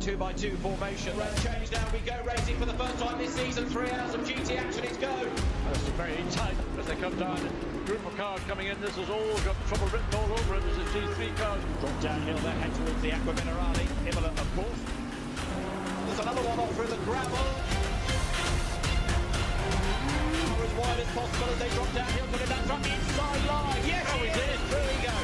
2x2 formation. Road change now, we go racing for the first time this season. 3 hours of GT action, it's go. That's very tight as they come down. Group of cars coming in, this has all got trouble written all over it. This is G3 cars. Drop downhill there, head towards the Aqua Minerale. Imola, of course. There's another one off through the gravel. As wide as possible as they drop downhill, putting that truck inside line. Yes, he did. Through he goes.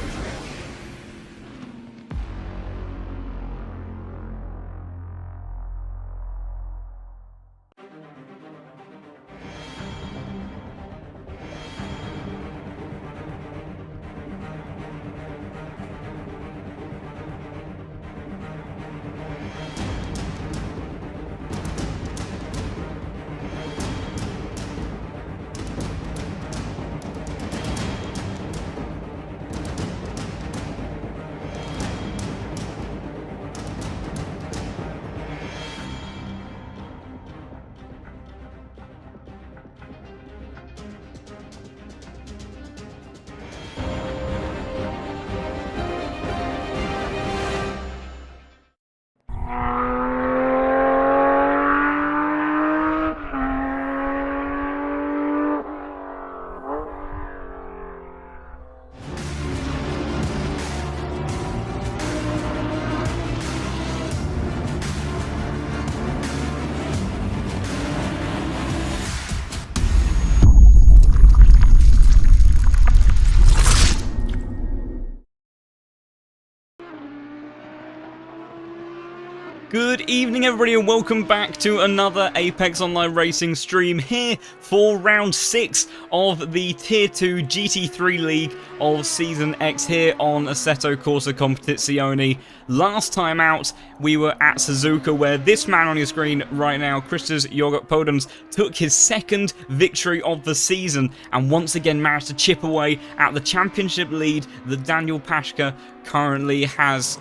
Good evening everybody and welcome back to another Apex Online Racing stream here for round 6 of the Tier 2 GT3 League of Season X here on Assetto Corsa Competizione. Last time out we were at Suzuka where this man on your screen right now, Christos Podium, took his second victory of the season and once again managed to chip away at the championship lead that Daniel Pashka currently has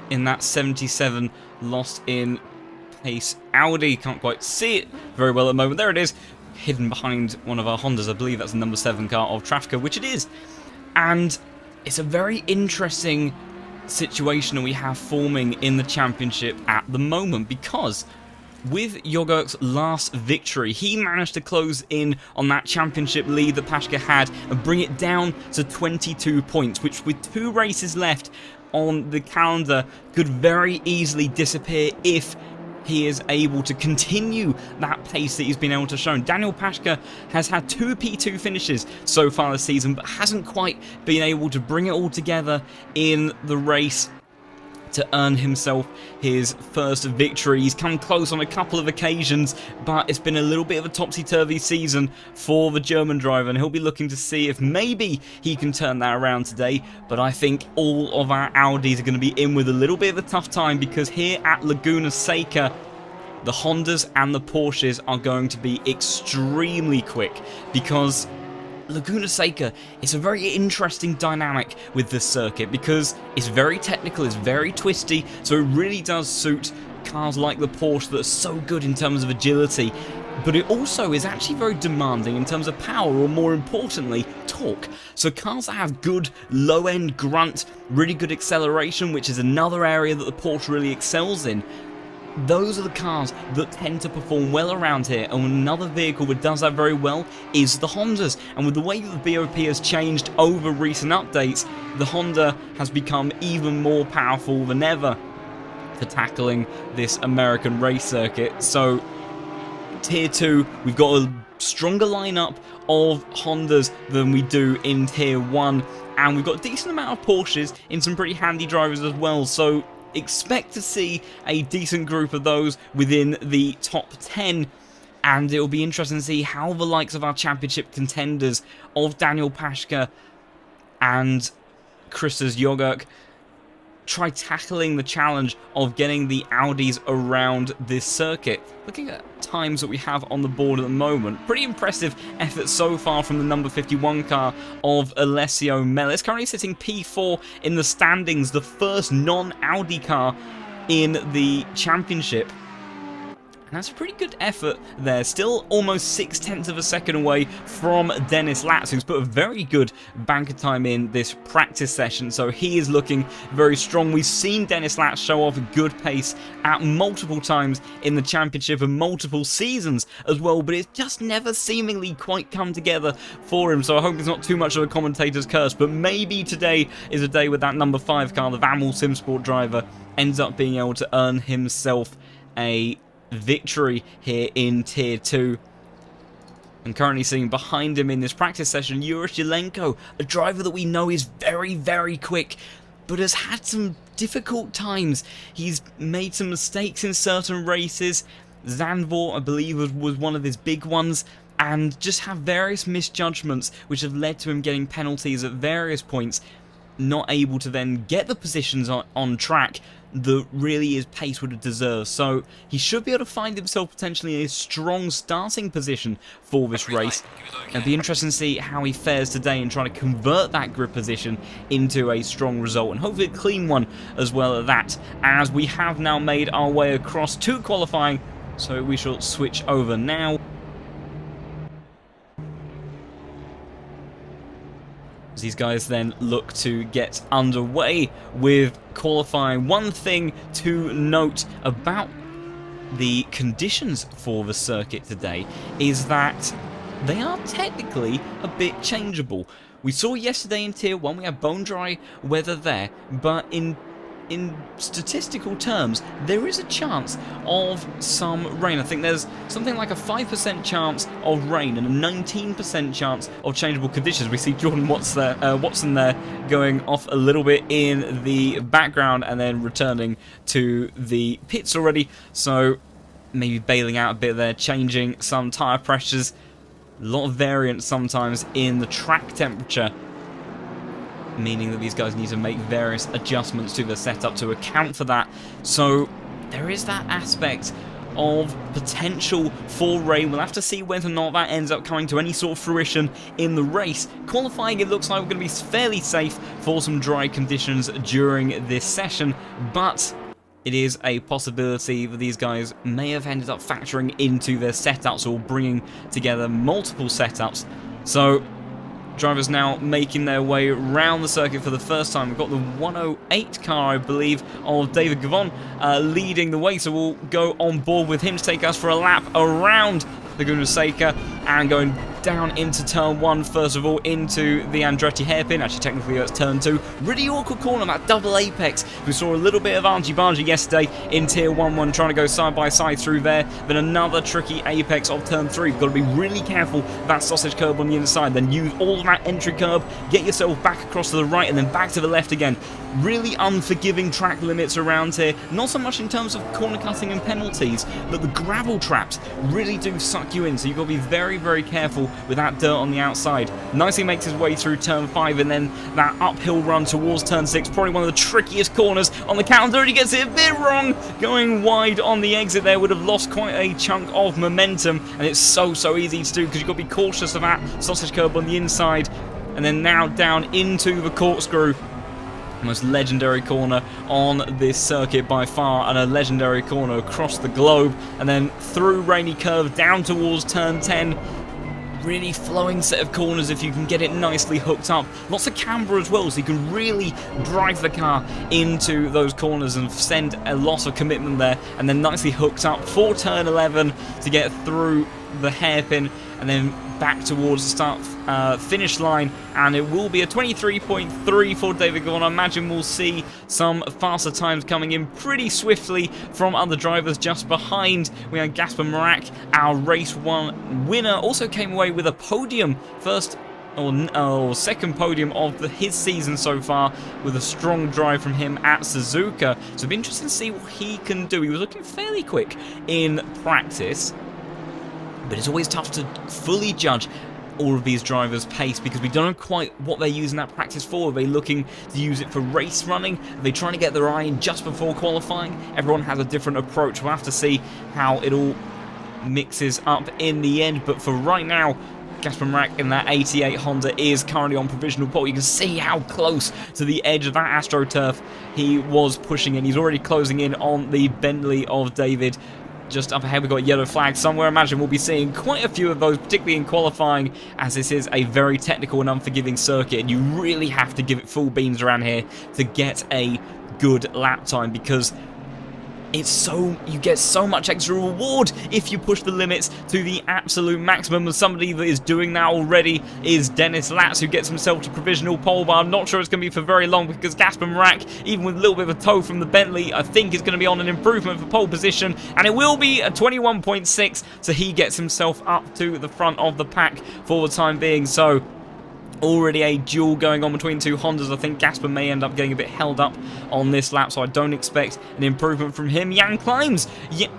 in that 77 lost in pace Audi. Can't quite see it very well at the moment. There it is, hidden behind one of our Hondas. I believe that's the number 7 car of Traffica, which it is. And it's a very interesting situation that we have forming in the championship at the moment, because with Jogurk's last victory, he managed to close in on that championship lead that Pashka had and bring it down to 22 points, which with 2 races left on the calendar could very easily disappear if he is able to continue that pace that he's been able to show. Daniel Pashka has had 2 P2 finishes so far this season, but hasn't quite been able to bring it all together in the race to earn himself his first victory. He's come close on a couple of occasions, but it's been a little bit of a topsy-turvy season for the German driver, and he'll be looking to see if maybe he can turn that around today. But I think all of our Audis are going to be in with a little bit of a tough time, because here at Laguna Seca, the Hondas and the Porsches are going to be extremely quick, because Laguna Seca is a very interesting dynamic with this circuit, because it's very technical, it's very twisty, so it really does suit cars like the Porsche that are so good in terms of agility, but it also is actually very demanding in terms of power, or more importantly, torque. So cars that have good low-end grunt, really good acceleration, which is another area that the Porsche really excels in, those are the cars that tend to perform well around here. And another vehicle that does that very well is the Hondas. And with the way that the BOP has changed over recent updates, the Honda has become even more powerful than ever for tackling this American race circuit. So Tier 2, we've got a stronger lineup of Hondas than we do in Tier 1, and we've got a decent amount of Porsches in some pretty handy drivers as well. So expect to see a decent group of those within the top 10, and it will be interesting to see how the likes of our championship contenders of Daniel Pashka and Christos Jogurk try tackling the challenge of getting the Audis around this circuit. Looking at times that we have on the board at the moment, pretty impressive effort so far from the number 51 car of Alessio Mellis, currently sitting P4 in the standings, the first non-Audi car in the championship. That's a pretty good effort there. Still almost 0.6 of a second away from Dennis Latz, who's put a very good banker time in this practice session. So he is looking very strong. We've seen Dennis Latz show off a good pace at multiple times in the championship and multiple seasons as well. But it's just never seemingly quite come together for him. So I hope it's not too much of a commentator's curse. But maybe today is a day with that number 5 car, the Vanwall Simsport driver, ends up being able to earn himself a victory here in Tier 2. And currently seeing behind him in this practice session, Yurish Yelenko, a driver that we know is very, very quick, but has had some difficult times. He's made some mistakes in certain races. Zandvoort, I believe, was one of his big ones, and just have various misjudgments which have led to him getting penalties at various points, not able to then get the positions on track that really his pace would have deserved. So he should be able to find himself potentially in a strong starting position for this race. It'll be interesting to see how he fares today and trying to convert that grid position into a strong result, and hopefully a clean one as well at that, as we have now made our way across to qualifying. So we shall switch over now. As these guys then look to get underway with qualifying. One thing to note about the conditions for the circuit today is that they are technically a bit changeable. We saw yesterday in Tier 1 we had bone dry weather there, but in statistical terms, there is a chance of some rain. I think there's something like a 5% chance of rain and a 19% chance of changeable conditions. We see Jordan Watson there going off a little bit in the background and then returning to the pits already. So maybe bailing out a bit there, changing some tyre pressures. A lot of variance sometimes in the track temperature, meaning that these guys need to make various adjustments to the setup to account for that. So there is that aspect of potential for rain. We'll have to see whether or not that ends up coming to any sort of fruition in the race. Qualifying, it looks like we're going to be fairly safe for some dry conditions during this session, but it is a possibility that these guys may have ended up factoring into their setups or bringing together multiple setups. So drivers now making their way around the circuit for the first time. We've got the 108 car, I believe, of David Gavon leading the way. So we'll go on board with him to take us for a lap around Laguna Seca and going down into turn 1, first of all, into the Andretti hairpin. Actually, technically, that's turn 2. Really awkward corner, that double apex. We saw a little bit of argy-bargy yesterday in Tier 1, trying to go side-by-side through there. Then another tricky apex of turn 3. You've got to be really careful of that sausage curb on the inside. Then use all of that entry curb, get yourself back across to the right, and then back to the left again. Really unforgiving track limits around here. Not so much in terms of corner cutting and penalties, but the gravel traps really do suck you in. So you've got to be very, very careful with that dirt on the outside. Nicely makes his way through turn 5, and then that uphill run towards turn 6. Probably one of the trickiest corners on the calendar. He gets it a bit wrong. Going wide on the exit there would have lost quite a chunk of momentum, and it's so easy to do because you've got to be cautious of that sausage curb on the inside. And then now down into the corkscrew. Most legendary corner on this circuit by far, and a legendary corner across the globe, and then through Rainy Curve down towards turn 10. Really flowing set of corners if you can get it nicely hooked up. Lots of camber as well, so you can really drive the car into those corners and send a lot of commitment there, and then nicely hooked up for turn 11 to get through the hairpin and then back towards the start finish line. And it will be a 23.3 for David Gavon. I imagine we'll see some faster times coming in pretty swiftly from other drivers just behind. We had Gasper Marak, our race 1 winner, also came away with a podium, first or second podium of his season so far, with a strong drive from him at Suzuka. So it'll be interesting to see what he can do. He was looking fairly quick in practice, but it's always tough to fully judge all of these drivers' pace because we don't know quite what they're using that practice for. Are they looking to use it for race running? Are they trying to get their eye in just before qualifying? Everyone has a different approach. We'll have to see how it all mixes up in the end. But for right now, Gasper Marak in that 88 Honda is currently on provisional pole. You can see how close to the edge of that AstroTurf he was pushing in. He's already closing in on the Bentley of David. just up ahead, we've got yellow flag somewhere. I imagine we'll be seeing quite a few of those, particularly in qualifying, as this is a very technical and unforgiving circuit, and you really have to give it full beans around here to get a good lap time, because you get so much extra reward if you push the limits to the absolute maximum. And somebody that is doing that already is Dennis Latz, who gets himself to provisional pole, but I'm not sure it's going to be for very long, because Gasper Marak, even with a little bit of a tow from the Bentley, I think is going to be on an improvement for pole position, and it will be a 21.6, so he gets himself up to the front of the pack for the time being. So already a duel going on between two Hondas. I think Gasper may end up getting a bit held up on this lap, so I don't expect an improvement from him. Jan Climbs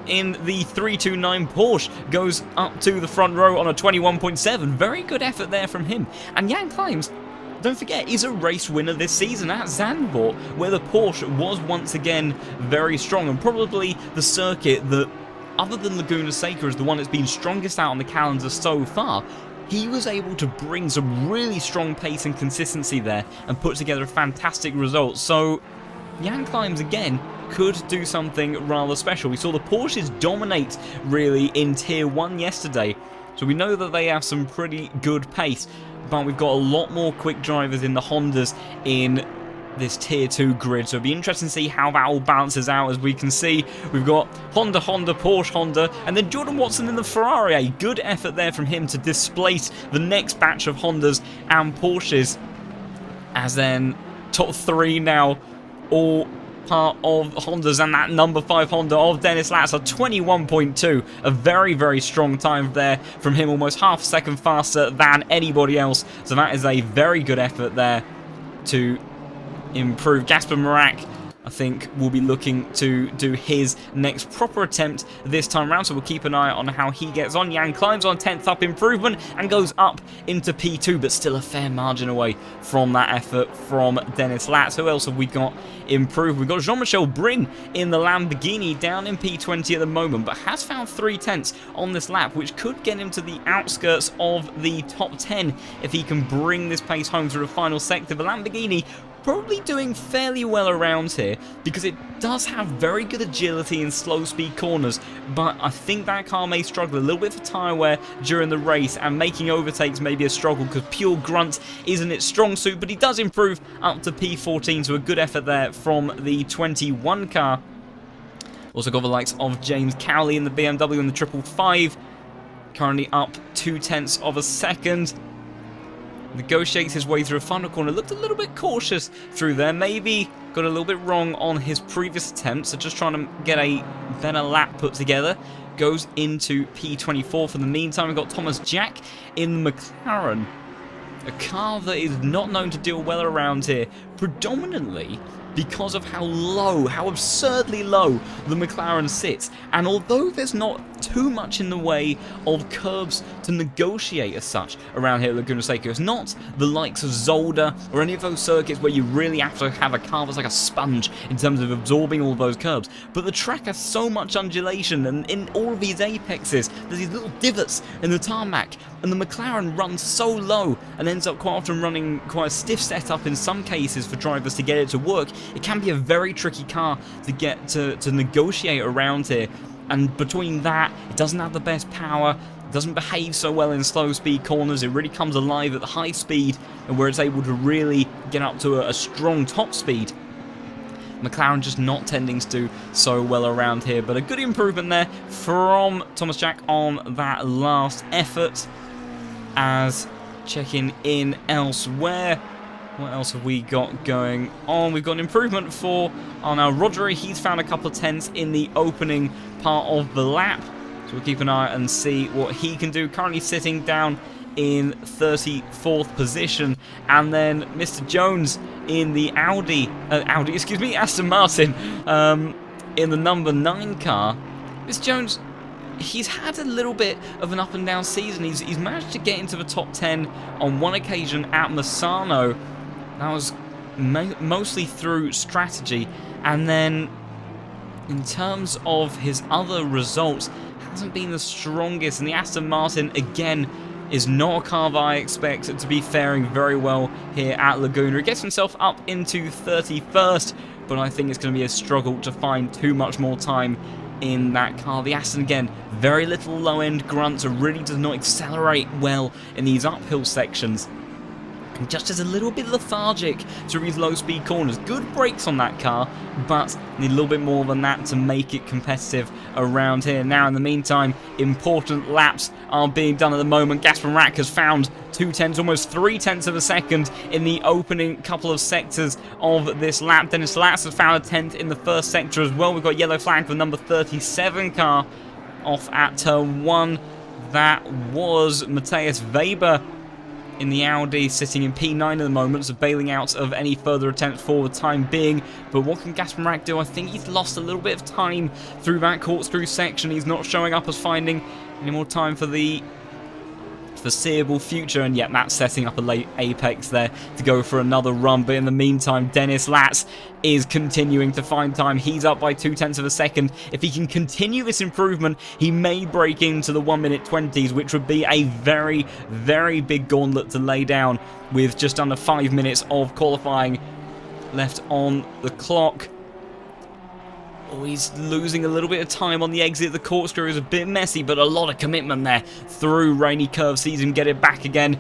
in the 329 Porsche goes up to the front row on a 21.7. Very good effort there from him. And Jan Climbs, don't forget, is a race winner this season at Zandvoort, where the Porsche was once again very strong, and probably the circuit that, other than Laguna Seca, is the one that's been strongest out on the calendar so far. He was able to bring some really strong pace and consistency there and put together a fantastic result. So Jan Climbs again could do something rather special. We saw the Porsches dominate really in Tier 1 yesterday, so we know that they have some pretty good pace, but we've got a lot more quick drivers in the Hondas in this Tier 2 grid, so it'll be interesting to see how that all balances out. As we can see, we've got Honda, Porsche, Honda, and then Jordan Watson in the Ferrari. A good effort there from him to displace the next batch of Hondas and Porsches, as then top 3 now all part of Hondas, and that number 5 Honda of Dennis Latz, a 21.2, a very, very strong time there from him, almost half a second faster than anybody else, so that is a very good effort there to improve. Gasper Marak, I think, will be looking to do his next proper attempt this time around, so we'll keep an eye on how he gets on. Jan climbs on 10th up improvement and goes up into P2, but still a fair margin away from that effort from Dennis Latz. Who else have we got improved? We've got Jean-Michel Brin in the Lamborghini, down in P20 at the moment, but has found 3/10 on this lap, which could get him to the outskirts of the top 10 if he can bring this pace home through the final sector. The Lamborghini probably doing fairly well around here, because it does have very good agility in slow speed corners, but I think that car may struggle a little bit for tyre wear during the race, and making overtakes may be a struggle because pure grunt isn't its strong suit, but he does improve up to P14, so a good effort there from the 21 car. Also got the likes of James Cowley in the BMW in the 555, currently up 0.2 of a second. Negotiates his way through a final corner, looked a little bit cautious through there, maybe got a little bit wrong on his previous attempt, so just trying to get a better lap put together. Goes into P24 for the meantime. We've got Thomas Jack in the McLaren, a car that is not known to deal well around here, predominantly because of how low, how absurdly low the McLaren sits. And although there's not too much in the way of curbs to negotiate as such around here at Laguna Seca, it's not the likes of Zolder or any of those circuits where you really have to have a car that's like a sponge in terms of absorbing all those curbs. But the track has so much undulation, and in all of these apexes, there's these little divots in the tarmac, and the McLaren runs so low and ends up quite often running quite a stiff setup in some cases for drivers to get it to work. It can be a very tricky car to get to negotiate around here, and between that, it doesn't have the best power, it doesn't behave so well in slow speed corners, it really comes alive at the high speed, and where it's able to really get up to a strong top speed. McLaren just not tending to do so well around here, but a good improvement there from Thomas Jack on that last effort. As checking in elsewhere, what else have we got going on? We've got an improvement for now Rodri. He's found a couple of tenths in the opening part of the lap, so we'll keep an eye and see what he can do. Currently sitting down in 34th position, and then Mr. Jones in the Aston Martin in the number 9 car. Mr. Jones, he's had a little bit of an up and down season. He's managed to get into the top 10 on one occasion at Misano. That was mostly through strategy, and then in terms of his other results, hasn't been the strongest. And the Aston Martin again is not a car that I expect to be faring very well here at Laguna. He gets himself up into 31st, but I think it's going to be a struggle to find too much more time in that car. The Aston, again, very little low-end grunt, so really does not accelerate well in these uphill sections. And just is a little bit lethargic through these low-speed corners. Good brakes on that car, but need a little bit more than that to make it competitive around here. Now, in the meantime, important laps are being done at the moment. Gaston Rack has found 2/10, almost 3/10 of a second in the opening couple of sectors of this lap. Dennis Latz has found a 10th in the first sector as well. We've got yellow flag for number 37 car off at turn 1. That was Matthias Weber in the Audi, sitting in P9 at the moment, so bailing out of any further attempts for the time being. But what can Gaston Rack do? I think he's lost a little bit of time through that corkscrew section. He's not showing up as finding any more time for the foreseeable future, and yet that's setting up a late apex there to go for another run. But in the meantime, Dennis Latz is continuing to find time. He's up by 2/10 of a second. If he can continue this improvement, he may break into the 1:20 20s, which would be a very, very big gauntlet to lay down with just under 5 minutes of qualifying left on the clock. Oh, he's losing a little bit of time on the exit. The corkscrew is a bit messy, but a lot of commitment there through rainy curve. Sees him get it back again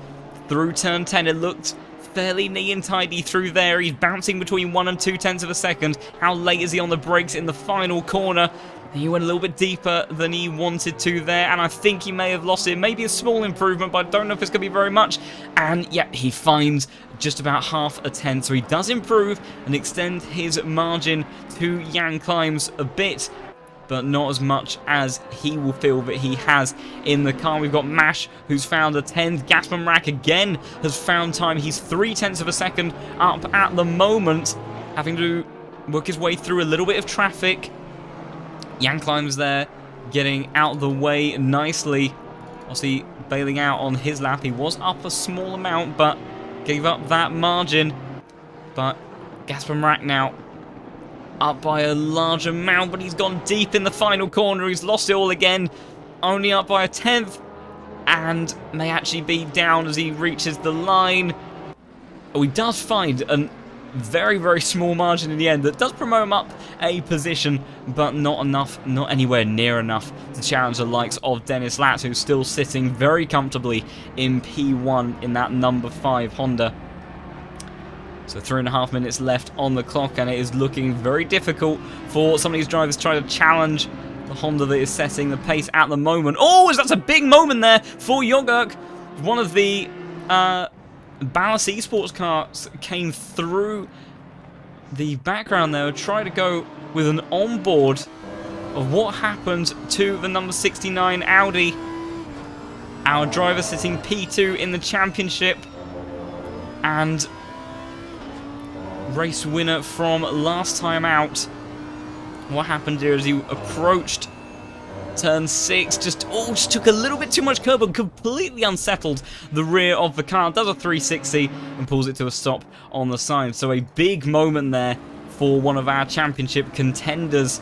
through turn 10. It looked fairly neat and tidy through there. He's bouncing between 1 and 2/10 of a second. How late is he on the brakes in the final corner? He went a little bit deeper than he wanted to there, and I think he may have lost it. Maybe a small improvement, but I don't know if it's going to be very much. And yeah, he finds just about half a 10, so he does improve and extend his margin to Jan Climbs a bit, but not as much as he will feel that he has in the car. We've got Mash, who's found a 10th. Gaston Rack again has found time. He's 3/10 of a second up at the moment, having to work his way through a little bit of traffic. Jan Climbs there, getting out of the way nicely. Obviously, bailing out on his lap. He was up a small amount, but gave up that margin. But Gaston Rack now up by a large amount, but he's gone deep in the final corner. He's lost it all again. Only up by a 10th, and may actually be down as he reaches the line. Oh, he does find a very, very small margin in the end that does promote him up a position, but not enough, not anywhere near enough to challenge the likes of Dennis Latz, who's still sitting very comfortably in P1 in that number 5 Honda. So 3.5 minutes left on the clock, and it is looking very difficult for some of these drivers trying to challenge the Honda that is setting the pace at the moment. Oh, that's a big moment there for Jogurk. One of the Ballas Esports cars came through the background there, tried to go with an onboard of what happened to the number 69 Audi. Our driver sitting P2 in the championship, and race winner from last time out. What happened here as he approached turn 6, just took a little bit too much curb and completely unsettled the rear of the car. Does a 360 and pulls it to a stop on the side. So a big moment there for one of our championship contenders.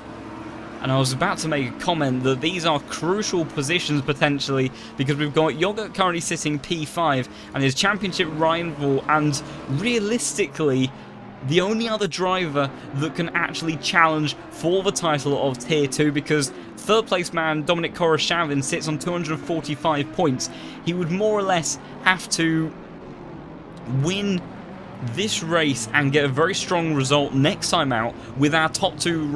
And I was about to make a comment that these are crucial positions potentially, because we've got Jogurk currently sitting P5 and his championship rival, and realistically the only other driver that can actually challenge for the title of Tier 2, because third place man Dominic Koroshavin sits on 245 points. He would more or less have to win this race and get a very strong result next time out, with our top two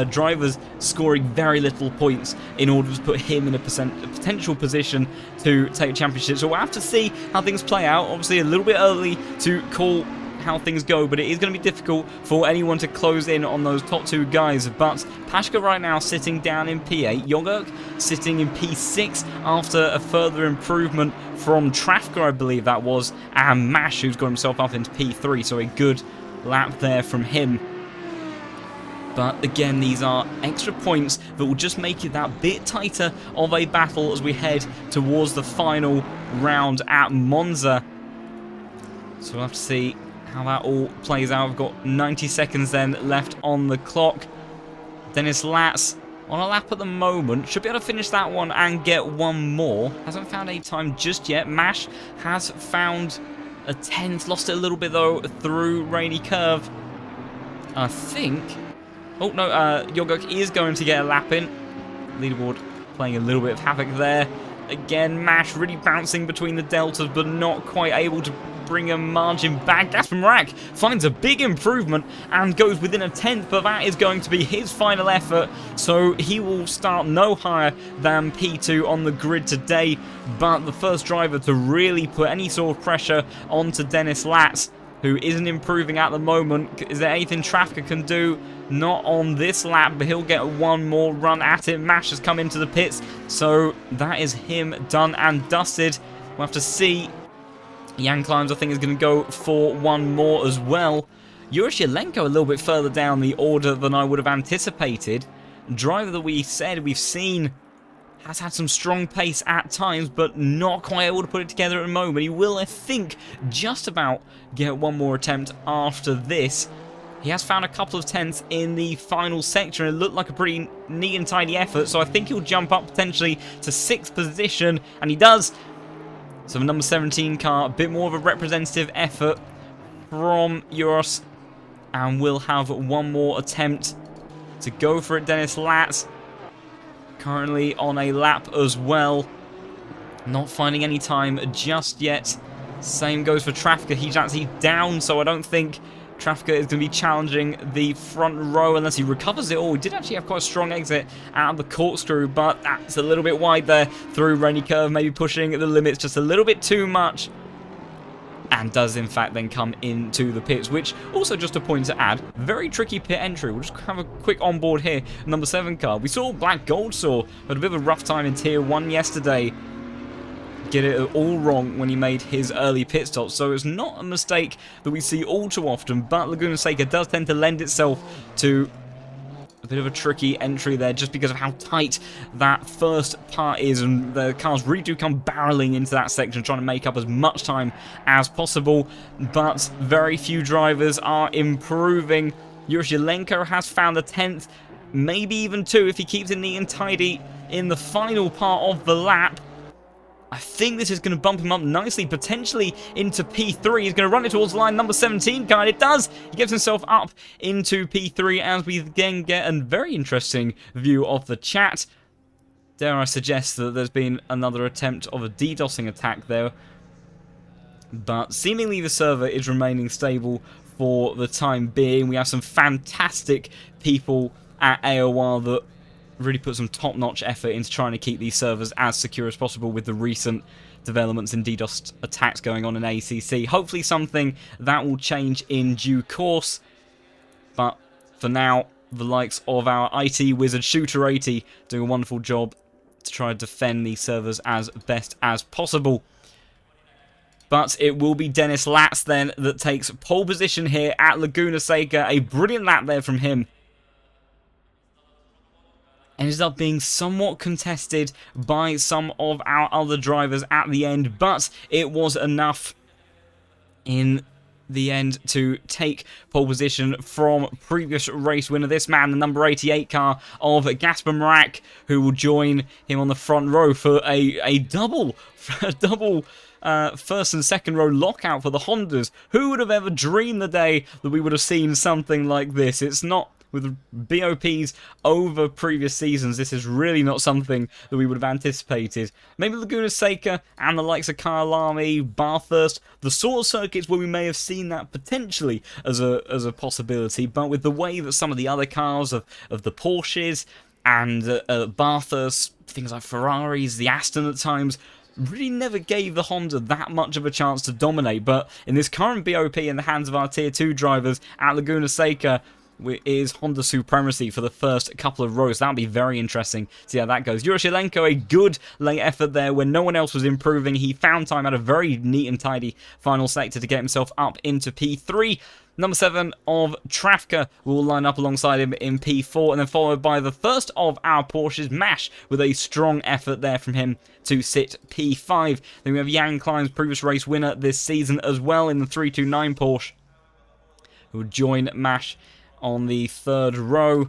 drivers scoring very little points in order to put him in a potential position to take championship. So we'll have to see how things play out. Obviously a little bit early to call how things go, but it is going to be difficult for anyone to close in on those top two guys. But Pashka right now sitting down in P8, Jogurk sitting in P6 after a further improvement from Trafka, I believe that was, and Mash, who's got himself up into P3, so a good lap there from him. But again, these are extra points that will just make it that bit tighter of a battle as we head towards the final round at Monza. So we'll have to see how that all plays out. We've got 90 seconds then left on the clock. Dennis Latz on a lap at the moment. Should be able to finish that one and get one more. Hasn't found a time just yet. Mash has found a 10th. Lost it a little bit though through rainy curve, I think. Oh no, Jogurk is going to get a lap in. Leaderboard playing a little bit of havoc there. Again, Mash really bouncing between the deltas, but not quite able to bring a margin back. Gaspenrak finds a big improvement and goes within a tenth, but that is going to be his final effort, so he will start no higher than P2 on the grid today. But the first driver to really put any sort of pressure onto Dennis Latz, who isn't improving at the moment. Is there anything Trafka can do? Not on this lap, but he'll get one more run at it. Mash has come into the pits, so that is him done and dusted. We'll have to see. Jan Climbs, I think, is going to go for one more as well. Yuroshilenko a little bit further down the order than I would have anticipated. Driver that we've seen has had some strong pace at times, but not quite able to put it together at the moment. He will, I think, just about get one more attempt after this. He has found a couple of tenths in the final sector, and it looked like a pretty neat and tidy effort, so I think he'll jump up potentially to 6th position, and he does. So the number 17 car, a bit more of a representative effort from Euros, and we'll have one more attempt to go for it. Dennis Latz currently on a lap as well, not finding any time just yet. Same goes for Trafka. He's actually down, so I don't think Trafka is going to be challenging the front row unless he recovers it all. He did actually have quite a strong exit out of the corkscrew, but that's a little bit wide there through Rainy Curve, maybe pushing the limits just a little bit too much. And does in fact then come into the pits, which also, just a point to add, very tricky pit entry. We'll just have a quick onboard here. Number 7 car. We saw Black Goldsaw had a bit of a rough time in Tier 1 yesterday. Get it all wrong when he made his early pit stop, so it's not a mistake that we see all too often, but Laguna Seca does tend to lend itself to a bit of a tricky entry there just because of how tight that first part is, and the cars really do come barreling into that section trying to make up as much time as possible, but very few drivers are improving. Yuroshilenko has found a 10th, maybe even 2 if he keeps it neat and tidy in the final part of the lap. I think this is going to bump him up nicely, potentially into P3. He's going to run it towards line number 17 car, and it does. He gets himself up into P3 as we again get a very interesting view of the chat. Dare I suggest that there's been another attempt of a DDoSing attack there. But seemingly the server is remaining stable for the time being. We have some fantastic people at AOR that really put some top-notch effort into trying to keep these servers as secure as possible with the recent developments in DDoS attacks going on in ACC. Hopefully something that will change in due course. But for now, the likes of our IT wizard Shooter80 doing a wonderful job to try to defend these servers as best as possible. But it will be Dennis Latz then that takes pole position here at Laguna Seca. A brilliant lap there from him. Ended up being somewhat contested by some of our other drivers at the end, but it was enough in the end to take pole position from previous race winner, this man, the number 88 car of Gasper Mrak, who will join him on the front row for a double first and second row lockout for the Hondas. Who would have ever dreamed the day that we would have seen something like this? It's not, with BOPs over previous seasons, this is really not something that we would have anticipated. Maybe Laguna Seca and the likes of Kyalami, Bathurst, the sort of circuits where we may have seen that potentially as a possibility, but with the way that some of the other cars of the Porsches and Bathurst, things like Ferraris, the Aston at times, really never gave the Honda that much of a chance to dominate. But in this current BOP in the hands of our Tier 2 drivers at Laguna Seca, is Honda supremacy for the first couple of rows. That'll be very interesting to see how that goes. Yuroshilenko, a good late effort there when no one else was improving. He found time at a very neat and tidy final sector to get himself up into P3. Number 7 of Trafka will line up alongside him in P4, and then followed by the first of our Porsches, Mash, with a strong effort there from him to sit P5. Then we have Jan Climbs, previous race winner this season as well in the 329 Porsche, who will join Mash on the third row.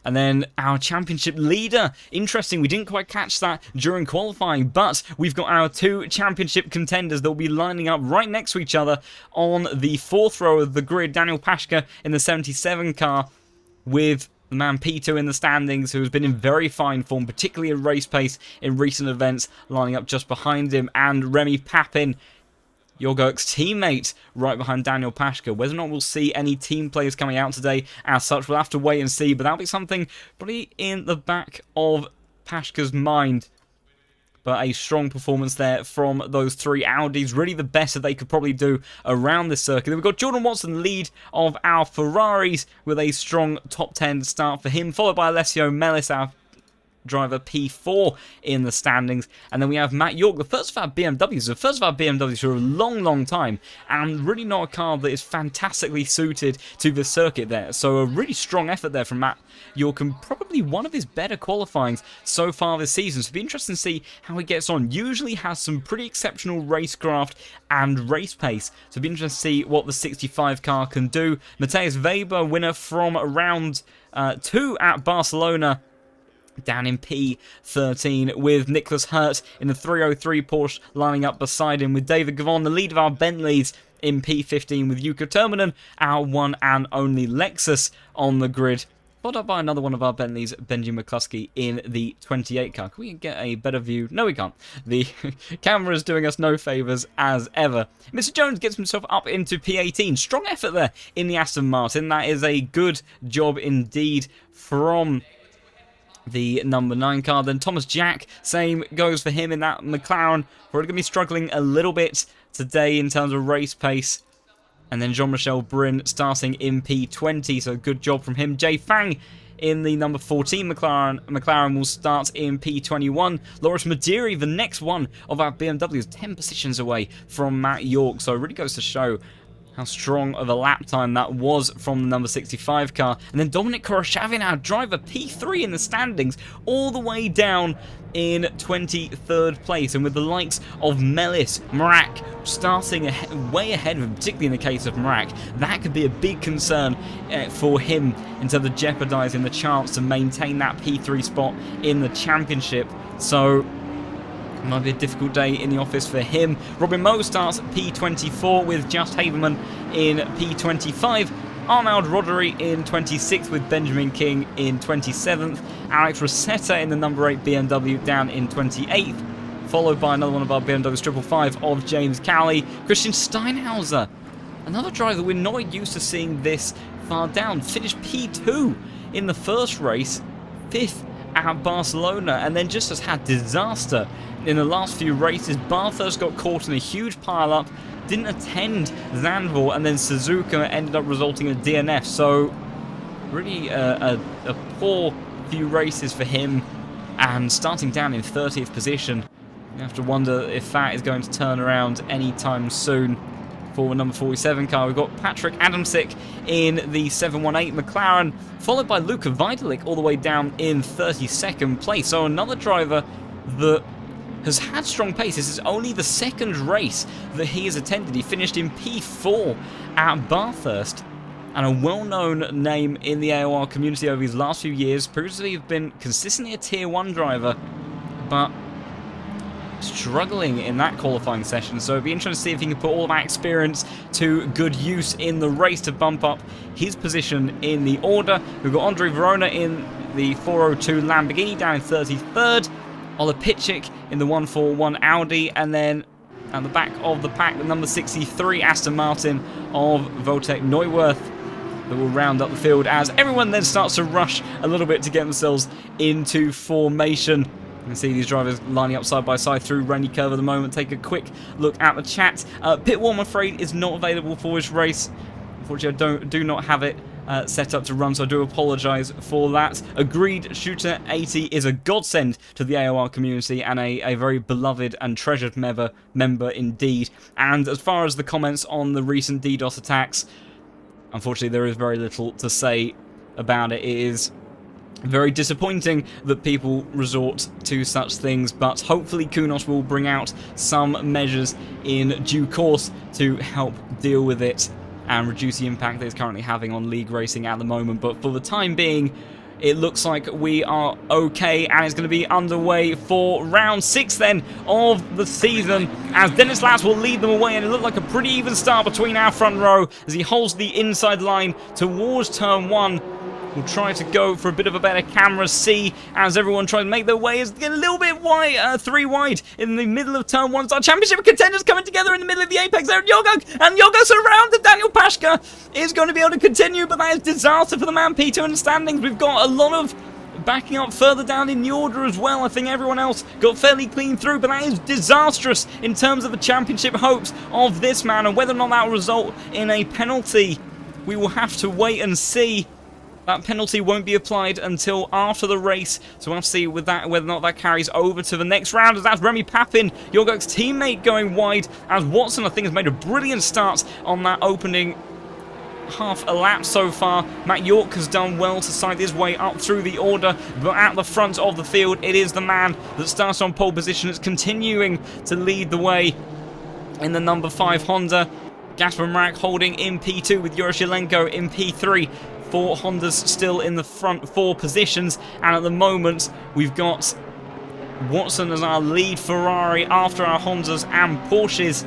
And then our championship leader. Interesting, we didn't quite catch that during qualifying, but we've got our 2 championship contenders that will be lining up right next to each other on the 4th row of the grid. Daniel Pashka in the 77 car with the man P2 in the standings, who has been in very fine form, particularly in race pace in recent events, lining up just behind him, and Remy Papin, Jorgurk's teammate, right behind Daniel Pashka. Whether or not we'll see any team players coming out today as such, we'll have to wait and see, but that'll be something probably in the back of Pashka's mind. But a strong performance there from those three Audis. Really the best that they could probably do around this circuit. Then we've got Jordan Watson, lead of our Ferraris, with a strong top 10 start for him, followed by Alessio Mellis, our driver P4 in the standings. And then we have Matt York, the first of our BMWs, for a long time, and really not a car that is fantastically suited to the circuit there. So a really strong effort there from Matt York, and probably one of his better qualifyings so far this season. So it'll be interesting to see how he gets on. Usually has some pretty exceptional racecraft and race pace. So it'll be interesting to see what the 65 car can do. Matthias Weber, winner from round 2 at Barcelona, down in P13, with Nicholas Hurt in the 303 Porsche lining up beside him, with David Gavon, the lead of our Bentleys, in P15, with Jukka Terminen, our one and only Lexus, on the grid, followed up by another one of our Bentleys, Benji McCluskey, in the 28 car. Can we get a better view? No, we can't. The camera is doing us no favours as ever. Mr. Jones gets himself up into P18. Strong effort there in the Aston Martin. That is a good job indeed from the number 9 car. Then Thomas Jack, same goes for him in that McLaren. We're going to be struggling a little bit today in terms of race pace. And then Jean-Michel Brin starting in P20, so good job from him. Jay Fang in the number 14 McLaren will start in P21. Loris Madiri, the next one of our BMWs, 10 positions away from Matt York. So it really goes to show how strong of a lap time that was from the number 65 car. And then Dominic Koroshavin, our driver, P3 in the standings, all the way down in 23rd place. And with the likes of Mellis, Mrak starting way ahead of him, particularly in the case of Mrak, that could be a big concern for him in terms of jeopardising the chance to maintain that P3 spot in the championship. So might be a difficult day in the office for him. Robin Moe starts at P24 with Just Haverman in P25. Arnaud Rodery in 26th with Benjamin King in 27th. Alex Rosetta in the number 8 BMW down in 28th. Followed by another one of our BMWs 555 of James Cowley. Christian Steinhauser, another driver we're not used to seeing this far down. Finished P2 in the first race, 5th at Barcelona, and then just has had disaster in the last few races. Bathurst got caught in a huge pile-up, didn't attend Zandvoort, and then Suzuka ended up resulting in a DNF. So really a poor few races for him, and starting down in 30th position. You have to wonder if that is going to turn around anytime soon. For the number 47 car, we've got Patrick Adamczyk in the 718 McLaren, followed by Luka Vitalik all the way down in 32nd place. So another driver that has had strong pace. This is only the second race that he has attended. He finished in P4 at Bathurst, and a well-known name in the AOR community over his last few years. Previously, he's been consistently a Tier 1 driver, but struggling in that qualifying session. So it'd be interesting to see if he can put all of that experience to good use in the race to bump up his position in the order. We've got Andre Verona in the 402 Lamborghini down in 33rd. Ola Pitchik in the 141 Audi, and then at the back of the pack, the number 63 Aston Martin of Wojtek Neuwirth that will round up the field as everyone then starts to rush a little bit to get themselves into formation. You can see these drivers lining up side by side through Rainy Curve at the moment. Take a quick look at the chat. Pitwall, I'm afraid, is not available for this race. Unfortunately, I do not have it set up to run, so I do apologise for that. Agreed, Shooter 80 is a godsend to the AOR community and a very beloved and treasured member indeed. And as far as the comments on the recent DDoS attacks, unfortunately, there is very little to say about it. It is very disappointing that people resort to such things, but hopefully KUNOS will bring out some measures in due course to help deal with it and reduce the impact that it's currently having on league racing at the moment. But for the time being, it looks like we are okay, and it's going to be underway for round 6 then of the season, as Dennis Lass will lead them away, and it looked like a pretty even start between our front row as he holds the inside line towards turn 1. will try to go for a bit of a better camera C as everyone tries to make their way. It's getting a little bit wide, 3 wide in the middle of turn 1. It's our championship contenders coming together in the middle of the apex there. And Yogurt's surrounded. Daniel Pashka is going to be able to continue, but that is disaster for the man P2 in the standings. We've got a lot of backing up further down in the order as well. I think everyone else got fairly clean through, but that is disastrous in terms of the championship hopes of this man, and whether or not that will result in a penalty, we will have to wait and see. That penalty won't be applied until after the race, so we'll have to see with that whether or not that carries over to the next round, as that's Remy Papin, Jorgok's teammate, going wide, as Watson, I think, has made a brilliant start on that opening half a lap so far. Matt York has done well to side his way up through the order, but at the front of the field, it is the man that starts on pole position that's continuing to lead the way in the number 5 Honda. Gasper Mrak holding in P2 with Yoroshilenko in P3. 4 Hondas still in the front 4 positions, and at the moment we've got Watson as our lead Ferrari after our Hondas and Porsches,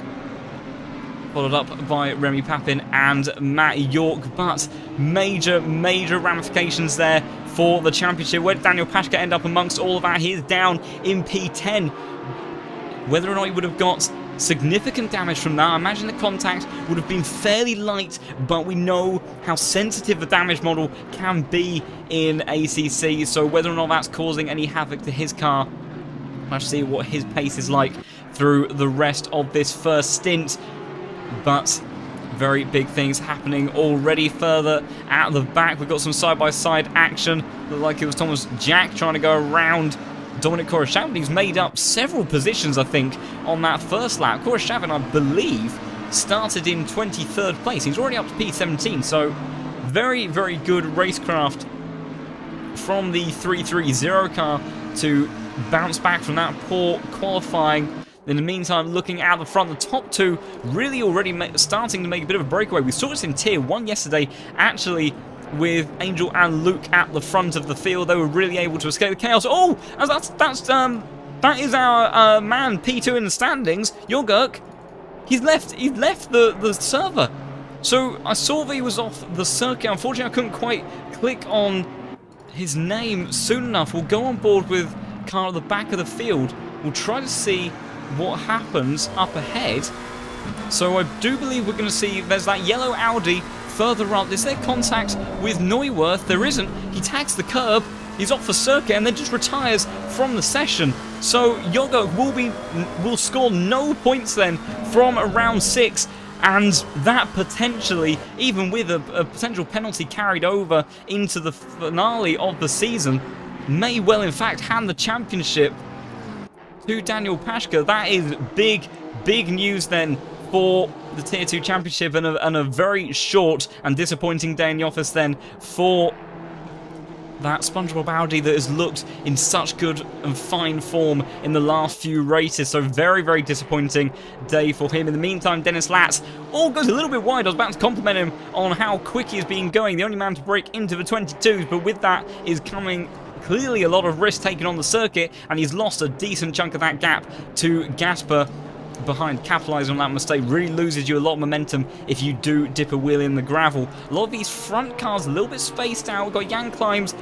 followed up by Remy Papin and Matt York. But major ramifications there for the championship. Where did Daniel Pashka end up amongst all of that? He is down in P10. Whether or not he would have got significant damage from that, I imagine the contact would have been fairly light, but we know how sensitive the damage model can be in ACC, so whether or not that's causing any havoc to his car, let's see what his pace is like through the rest of this first stint. But very big things happening already further at the back. We've got some side-by-side action. Looked like it was Thomas Jack trying to go around Dominic Koroshavin. He's made up several positions, I think, on that first lap. Koroshavin, I believe, started in 23rd place. He's already up to P17, so very good racecraft from the 330 car to bounce back from that poor qualifying. In the meantime, looking at the front, the top 2 really already starting to make a bit of a breakaway. We saw this in Tier 1 yesterday, actually, with Angel and Luke at the front of the field. They were really able to escape the chaos. Oh, that is our man P2 in the standings, Jorgok. He's left the server. So I saw that he was off the circuit. Unfortunately, I couldn't quite click on his name soon enough. We'll go on board with car at the back of the field. We'll try to see what happens up ahead. So I do believe we're going to see there's that yellow Audi further up. Is there contact with Neuwirth? There isn't. He tags the curb, he's off the circuit, and then just retires from the session. So Jorgok will score no points then from round 6, and that potentially, even with a potential penalty carried over into the finale of the season, may well in fact hand the championship to Daniel Pashka. That is big news then for the Tier 2 Championship, and a very short and disappointing day in the office then for that SpongeBob Audi that has looked in such good and fine form in the last few races. So very disappointing day for him. In the meantime, Dennis Latz goes a little bit wide. I was about to compliment him on how quick he's been going. The only man to break into the 22s, but with that is coming clearly a lot of risk taken on the circuit, and he's lost a decent chunk of that gap to Gasper behind. Capitalising on that mistake really loses you a lot of momentum if you do dip a wheel in the gravel. A lot of these front cars a little bit spaced out. We've got Jan Climbs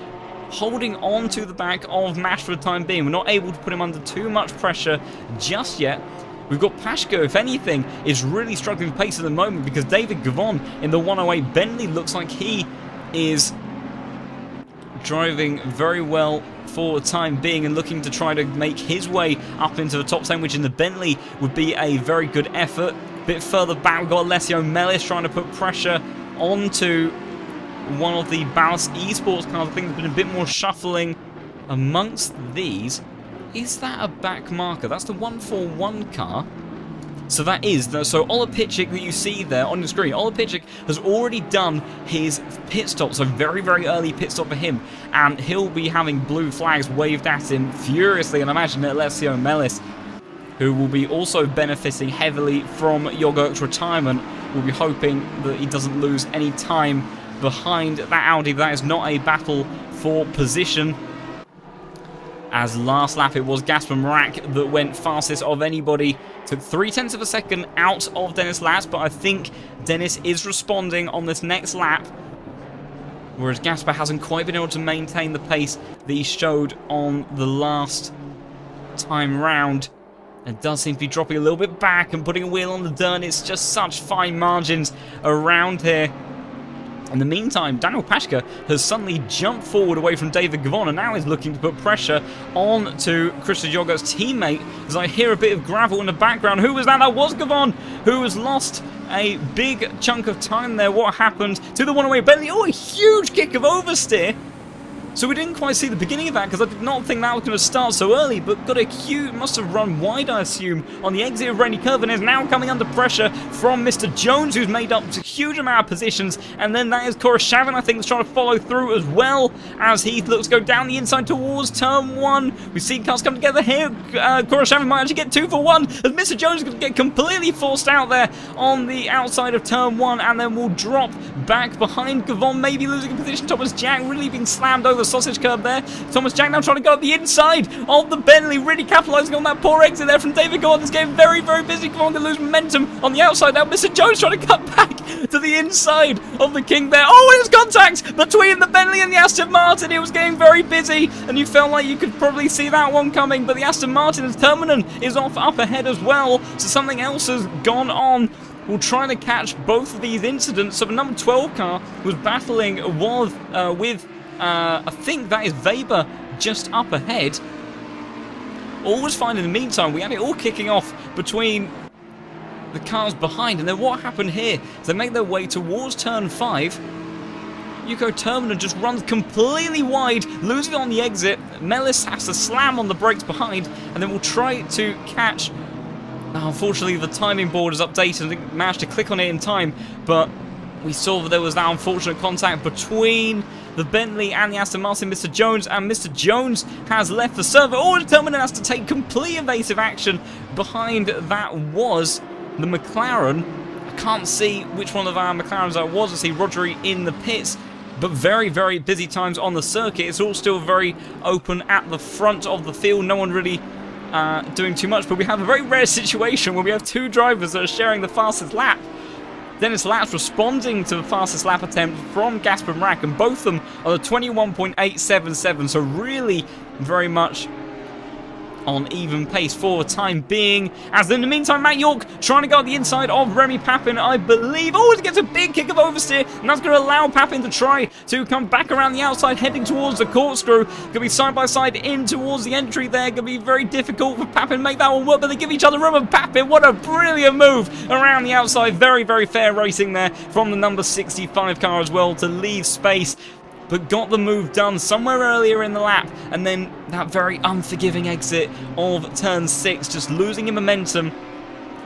holding on to the back of Mash for the time being. We're not able to put him under too much pressure just yet. We've got Pashko, if anything, is really struggling with pace at the moment, because David Gavon in the 108 Bentley looks like he is driving very well for the time being and looking to try to make his way up into the top 10, which in the Bentley would be a very good effort. A bit further back, we've got Alessio Mellis trying to put pressure onto one of the Ballast Esports cars. I think there's been a bit more shuffling amongst these. Is that a back marker? That's the 141 car. So that is, so Ola Pitchik that you see there on the screen, Ola Pitchik has already done his pit stop, so very early pit stop for him, and he'll be having blue flags waved at him furiously, and I imagine that Alessio Mellis, who will be also benefiting heavily from Jorgok's retirement, will be hoping that he doesn't lose any time behind that Audi. That is not a battle for position, as last lap it was Gasper Mrak that went fastest of anybody. Took 0.3 of a second out of Dennis Latz, but I think Dennis is responding on this next lap. whereas Gasper hasn't quite been able to maintain the pace that he showed on the last time round. It does seem to be dropping a little bit back and putting a wheel on the dirt. It's just such fine margins around here. In the meantime, Daniel Pashka has suddenly jumped forward away from David Gavon and now is looking to put pressure on to Christopher Jogger's teammate. As I hear a bit of gravel in the background. Who was that? That was Gavon, who has lost a big chunk of time there. What happened to the one-away Bentley? Oh, a huge kick of oversteer. So we didn't quite see the beginning of that because I did not think that was going to start so early, but got a cue, must have run wide, I assume, on the exit of Rainy Curve and is now coming under pressure from Mr. Jones, who's made up a huge amount of positions, and then that is Koroshavin, I think, that's trying to follow through as well as he looks to go down the inside towards turn 1. We've seen cars come together here. Koroshavin might actually get 2 for 1 as Mr. Jones is going to get completely forced out there on the outside of turn 1 and then will drop back behind Gavon, maybe losing a position. Thomas Jack really being slammed over sausage curb there. Thomas Jack now trying to go up the inside of the Bentley, really capitalising on that poor exit there from David Gordon. It's getting very, very busy. Come on, going to lose momentum on the outside now. Mr. Jones trying to cut back to the inside of the King there. Oh, and it's contact between the Bentley and the Aston Martin. It was getting very busy, and you felt like you could probably see that one coming, but the Aston Martin as Terminen is off up ahead as well, so something else has gone on. We'll try to catch both of these incidents. So the number 12 car was battling with I think that is Weber just up ahead. All was fine in the meantime. We had it all kicking off between the cars behind. And then what happened here is they make their way towards turn 5. Yuko Terminen just runs completely wide, loses it on the exit. Mellis has to slam on the brakes behind, and then we'll try to catch. Unfortunately, the timing board is updated and didn't manage to click on it in time, but we saw that there was that unfortunate contact between the Bentley and the Aston Martin, Mr. Jones, and Mr. Jones has left the server. Oh, Terminen has to take complete evasive action. Behind that was the McLaren. I can't see which one of our McLarens that was. I see Rodri in the pits, but very, very busy times on the circuit. It's all still very open at the front of the field. No one really doing too much, but we have a very rare situation where we have 2 drivers that are sharing the fastest lap. Dennis Laps responding to the fastest lap attempt from Gasper Rack, and both of them are the 21.877, so really very much on even pace for the time being. As in the meantime, Matt York trying to go at the inside of Remy Papin, I believe. Oh, it gets a big kick of oversteer, and that's going to allow Papin to try to come back around the outside, heading towards the corkscrew. Going to be side by side in towards the entry there. Going to be very difficult for Papin to make that one work, but they give each other room. And Papin, what a brilliant move around the outside. Very, very fair racing there from the number 65 car as well to leave space, but got the move done somewhere earlier in the lap, and then that very unforgiving exit of turn 6, just losing in momentum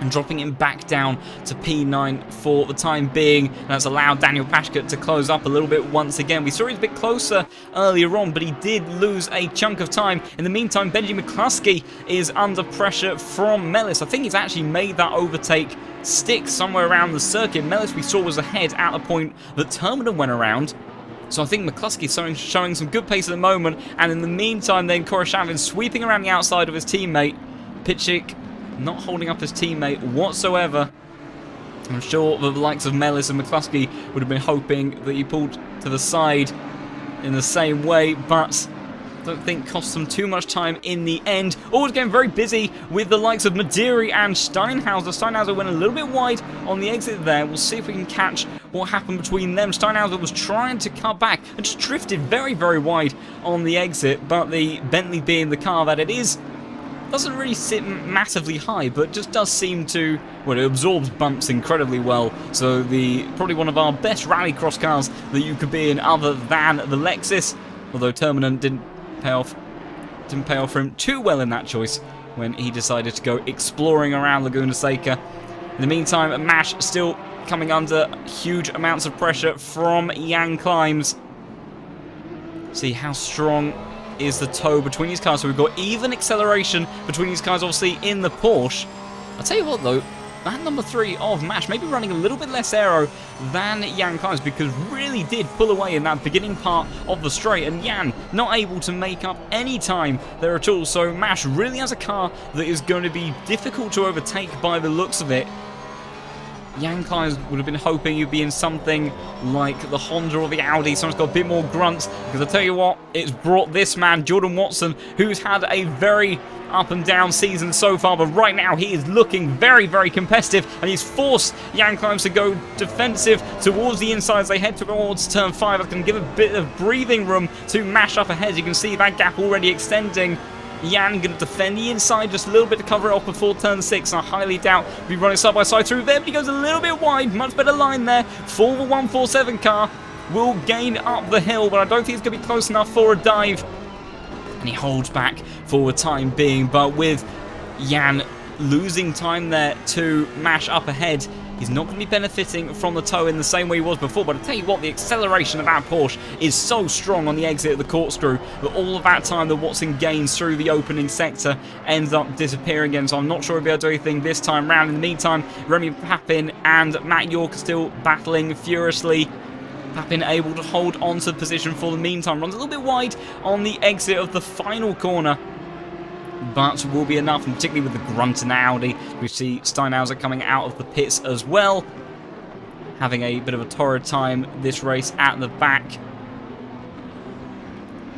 and dropping him back down to P9 for the time being. And that's allowed Daniel Pashka to close up a little bit once again. We saw he was a bit closer earlier on, but he did lose a chunk of time. In the meantime, Benji McCluskey is under pressure from Mellis. I think he's actually made that overtake stick somewhere around the circuit. Mellis, we saw, was ahead at the point that Terminen went around. So I think McCluskey is showing some good pace at the moment. And in the meantime, then Koroshavin sweeping around the outside of his teammate. Pitchik not holding up his teammate whatsoever. I'm sure the likes of Mellis and McCluskey would have been hoping that he pulled to the side in the same way, but I don't think cost them too much time in the end. Always getting very busy with the likes of Madiri and Steinhauser. Steinhauser went a little bit wide on the exit there. We'll see if we can catch what happened between them. Steinhauser was trying to cut back and just drifted very, very wide on the exit, but the Bentley, being the car that it is, doesn't really sit massively high, but just does seem to, well, it absorbs bumps incredibly well. So probably one of our best rallycross cars that you could be in, other than the Lexus, although Terminen didn't pay off for him too well in that choice when he decided to go exploring around Laguna Seca. In the meantime, Mash still coming under huge amounts of pressure from Yang Climbs. See how strong is the toe between these cars. So we've got even acceleration between these cars, obviously, in the Porsche. I'll tell you what, though, that number 3 of Mash maybe running a little bit less aero than Yan Climbs, because really did pull away in that beginning part of the straight, and Yan not able to make up any time there at all. So Mash really has a car that is going to be difficult to overtake by the looks of it. Jan Kleins would have been hoping you'd be in something like the Honda or the Audi. Someone's got a bit more grunts, because I tell you what, it's brought this man, Jordan Watson, who's had a very up and down season so far, but right now he is looking very, very competitive, and he's forced Jan Kleins to go defensive towards the inside as they head towards turn 5. That can give a bit of breathing room to mash up ahead. You can see that gap already extending. Jan going to defend the inside just a little bit to cover it off before turn 6. I highly doubt he'll be running side by side through there, but he goes a little bit wide. Much better line there for the 147 car. Will gain up the hill, but I don't think it's going to be close enough for a dive. And he holds back for the time being, but with Jan losing time there to mash up ahead, he's not going to be benefiting from the tow in the same way he was before. But I tell you what, the acceleration of that Porsche is so strong on the exit of the corkscrew that all of that time that Watson gains through the opening sector ends up disappearing again. So I'm not sure if he'll be able to do anything this time round. In the meantime, Remy Papin and Matt York are still battling furiously. Papin able to hold on to the position for the meantime. Runs a little bit wide on the exit of the final corner, but will be enough, and particularly with the grunt and Audi. We see Steinhauser coming out of the pits as well, having a bit of a torrid time this race at the back.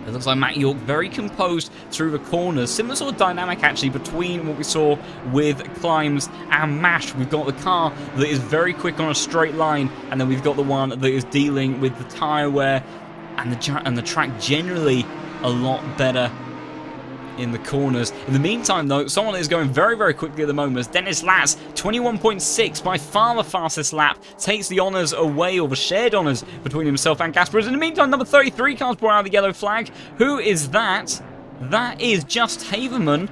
It looks like Matt York very composed through the corners. Similar sort of dynamic actually between what we saw with Climbs and Mash. We've got the car that is very quick on a straight line, and then we've got the one that is dealing with the tyre wear and the track generally a lot better in the corners. In the meantime though, someone that is going very, very quickly at the moment is Dennis Latz. 21.6, by far the fastest lap, takes the honours away, or the shared honours between himself and Gasper. In the meantime, number 33 car's brought out the yellow flag. Who is that? That is just Haverman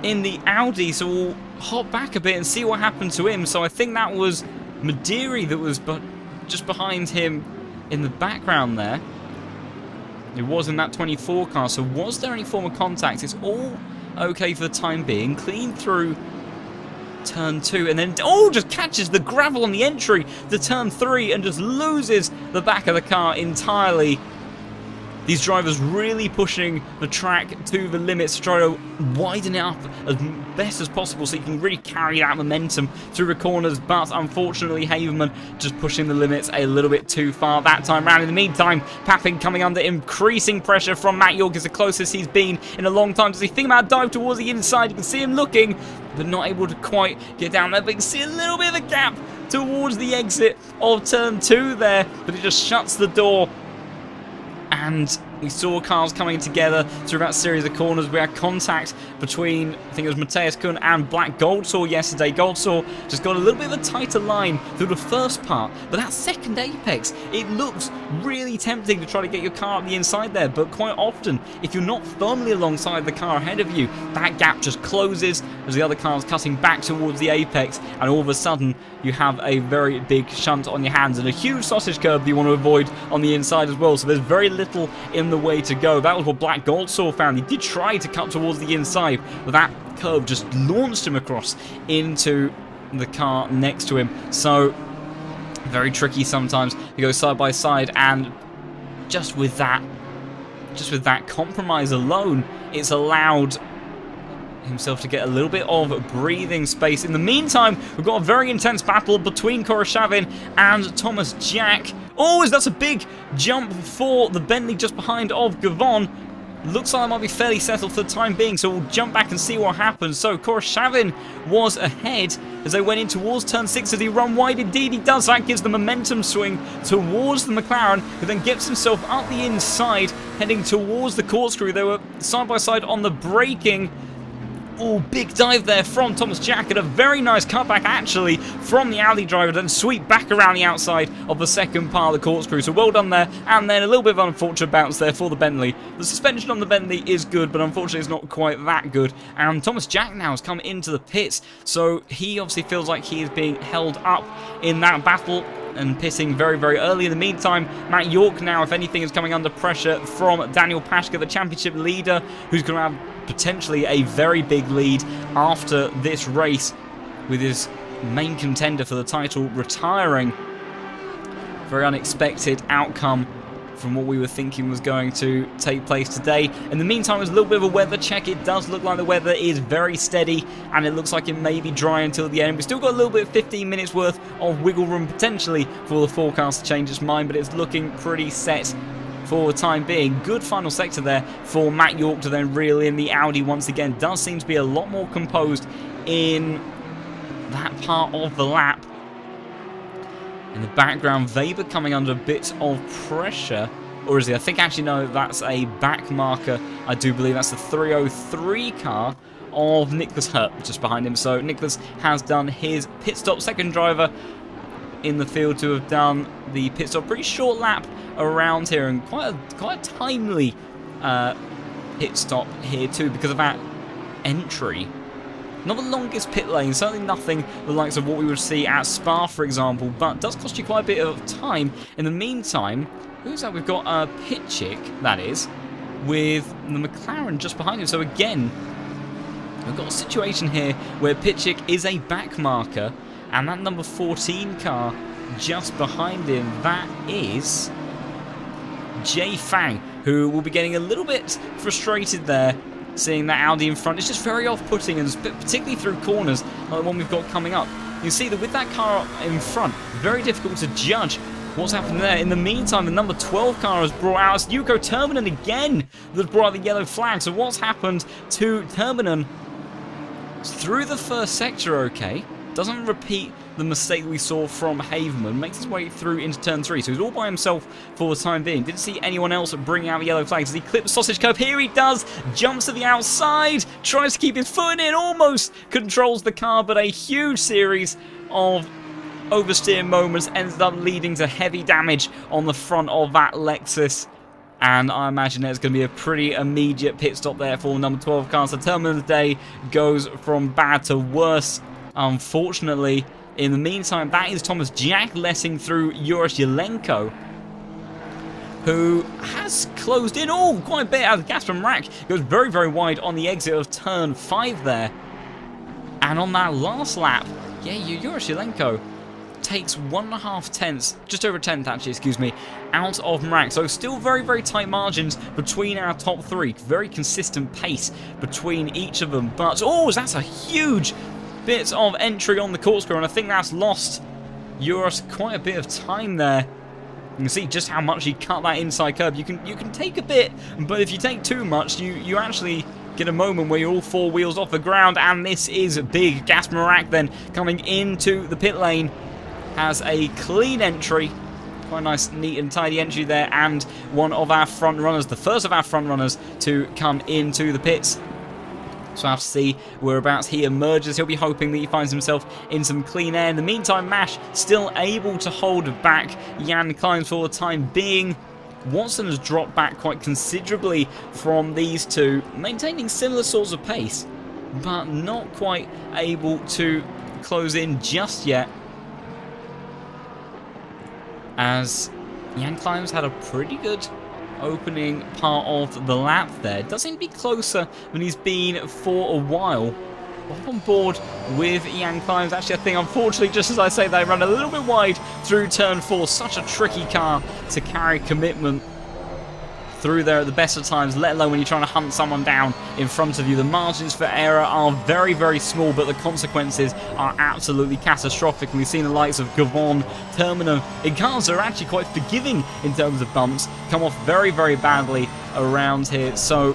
in the Audi, so we'll hop back a bit and see what happened to him. So I think that was Madiri that was just behind him in the background there. It was in that 24 car, so was there any form of contact? It's all okay for the time being. Clean through turn 2, and then, oh, just catches the gravel on the entry to turn 3 and just loses the back of the car entirely. These drivers really pushing the track to the limits to try to widen it up as best as possible so you can really carry that momentum through the corners, but unfortunately Haverman just pushing the limits a little bit too far that time round. In the meantime, Papin coming under increasing pressure from Matt York, is the closest he's been in a long time. Does he think about a dive towards the inside? You can see him looking, but not able to quite get down there, but you can see a little bit of a gap towards the exit of turn 2 there, but it just shuts the door. And we saw cars coming together through that series of corners. We had contact between, I think it was Matthias Kuhn and Black Goldsaw yesterday. Goldsaw just got a little bit of a tighter line through the first part, but that second apex, it looks really tempting to try to get your car up the inside there, but quite often, if you're not firmly alongside the car ahead of you, that gap just closes as the other car's cutting back towards the apex, and all of a sudden, you have a very big shunt on your hands and a huge sausage curb that you want to avoid on the inside as well, so there's very little in the way to go. That was what Black Goldsaw found. He did try to cut towards the inside, but that curve just launched him across into the car next to him. So very tricky sometimes to go side by side, and just with that compromise alone, it's allowed himself to get a little bit of breathing space. In the meantime, we've got a very intense battle between Koroshavin and Thomas Jack. Oh, that's a big jump for the Bentley just behind of Gavon. Looks like it might be fairly settled for the time being, so we'll jump back and see what happens. So Koroshavin was ahead as they went in towards turn 6. As he run wide, indeed he does. That gives the momentum swing towards the McLaren, who then gets himself up the inside, heading towards the corkscrew. They were side by side on the braking. Oh, big dive there from Thomas Jack, and a very nice cutback actually from the Audi driver, then sweep back around the outside of the second part of the corkscrew. So well done there, and then a little bit of an unfortunate bounce there for the Bentley. The suspension on the Bentley is good, but unfortunately it's not quite that good. And Thomas Jack now has come into the pits, so he obviously feels like he is being held up in that battle and pitting very, very early. In the meantime, Matt York now, if anything, is coming under pressure from Daniel Pashka, the championship leader, who's going to have potentially a very big lead after this race, with his main contender for the title retiring. Very unexpected outcome from what we were thinking was going to take place today. In the meantime, there's a little bit of a weather check. It does look like the weather is very steady, and it looks like it may be dry until the end. We've still got a little bit of 15 minutes worth of wiggle room potentially for the forecast to change its mind, but it's looking pretty set for the time being. Good final sector there for Matt York to then reel in. The Audi once again does seem to be a lot more composed in that part of the lap. In the background, Weber coming under a bit of pressure. Or is he? I think actually no, that's a back marker. I do believe that's the 303 car of Nicholas Hurt just behind him. So Nicholas has done his pit stop, second driver in the field to have done the pit stop. Pretty short lap around here, and quite a timely pit stop here too, because of that entry. Not the longest pit lane, certainly nothing the likes of what we would see at Spa, for example, but does cost you quite a bit of time. In the meantime, who's that? We've got Pitchick, that is, with the McLaren just behind him. So again, we've got a situation here where Pitchick is a back marker, and that number 14 car just behind him, that is Jay Fang, who will be getting a little bit frustrated there, seeing that Audi in front. It's just very off-putting, and particularly through corners like the one we've got coming up. You can see that with that car in front, very difficult to judge what's happened there. In the meantime, the number 12 car has brought out Yuko Terminen again, that brought out the yellow flag. So what's happened to Terminen through the first sector? Okay, doesn't repeat the mistake we saw from Haverman, makes his way through into turn 3, so he's all by himself for the time being. Didn't see anyone else bring out the yellow flags. Does he clip the sausage curve? Here he does, jumps to the outside, tries to keep his foot in, almost controls the car, but a huge series of oversteer moments ends up leading to heavy damage on the front of that Lexus. And I imagine there's going to be a pretty immediate pit stop there for number 12 car. So Terminal Day goes from bad to worse, unfortunately. In the meantime, that is Thomas Jack Lessing through Uros Yelenko, who has closed in quite a bit as Gasper Mrak goes very, very wide on the exit of turn 5 there. And on that last lap, yeah, Uros Yelenko takes 1.5 tenths, just over a tenth actually, excuse me, out of Mrak. So still very, very tight margins between our top 3. Very consistent pace between each of them. But, that's a huge bit of entry on the corkscrew, and I think that's lost Uros quite a bit of time there. You can see just how much he cut that inside curb. You can take a bit, but if you take too much, you actually get a moment where you're all 4 wheels off the ground, and this is big. Gas Marak then coming into the pit lane has a clean entry. Quite a nice, neat and tidy entry there, and one of our front runners, the first of our front runners to come into the pits. So I have to see whereabouts he emerges. He'll be hoping that he finds himself in some clean air. In the meantime, Mash still able to hold back Jan Climbs for the time being. Watson has dropped back quite considerably from these two, maintaining similar sorts of pace, but not quite able to close in just yet, as Jan Climbs had a pretty good opening part of the lap there. Does seem to be closer than he's been for a while. Up on board with Jan Climbs. Actually, I think, unfortunately, just as I say, they run a little bit wide through turn 4. Such a tricky car to carry commitment through there at the best of times, let alone when you're trying to hunt someone down in front of you. The margins for error are very, very small, but the consequences are absolutely catastrophic. And we've seen the likes of Gavon, Termino, in cars that are actually quite forgiving in terms of bumps, come off very, very badly around here. So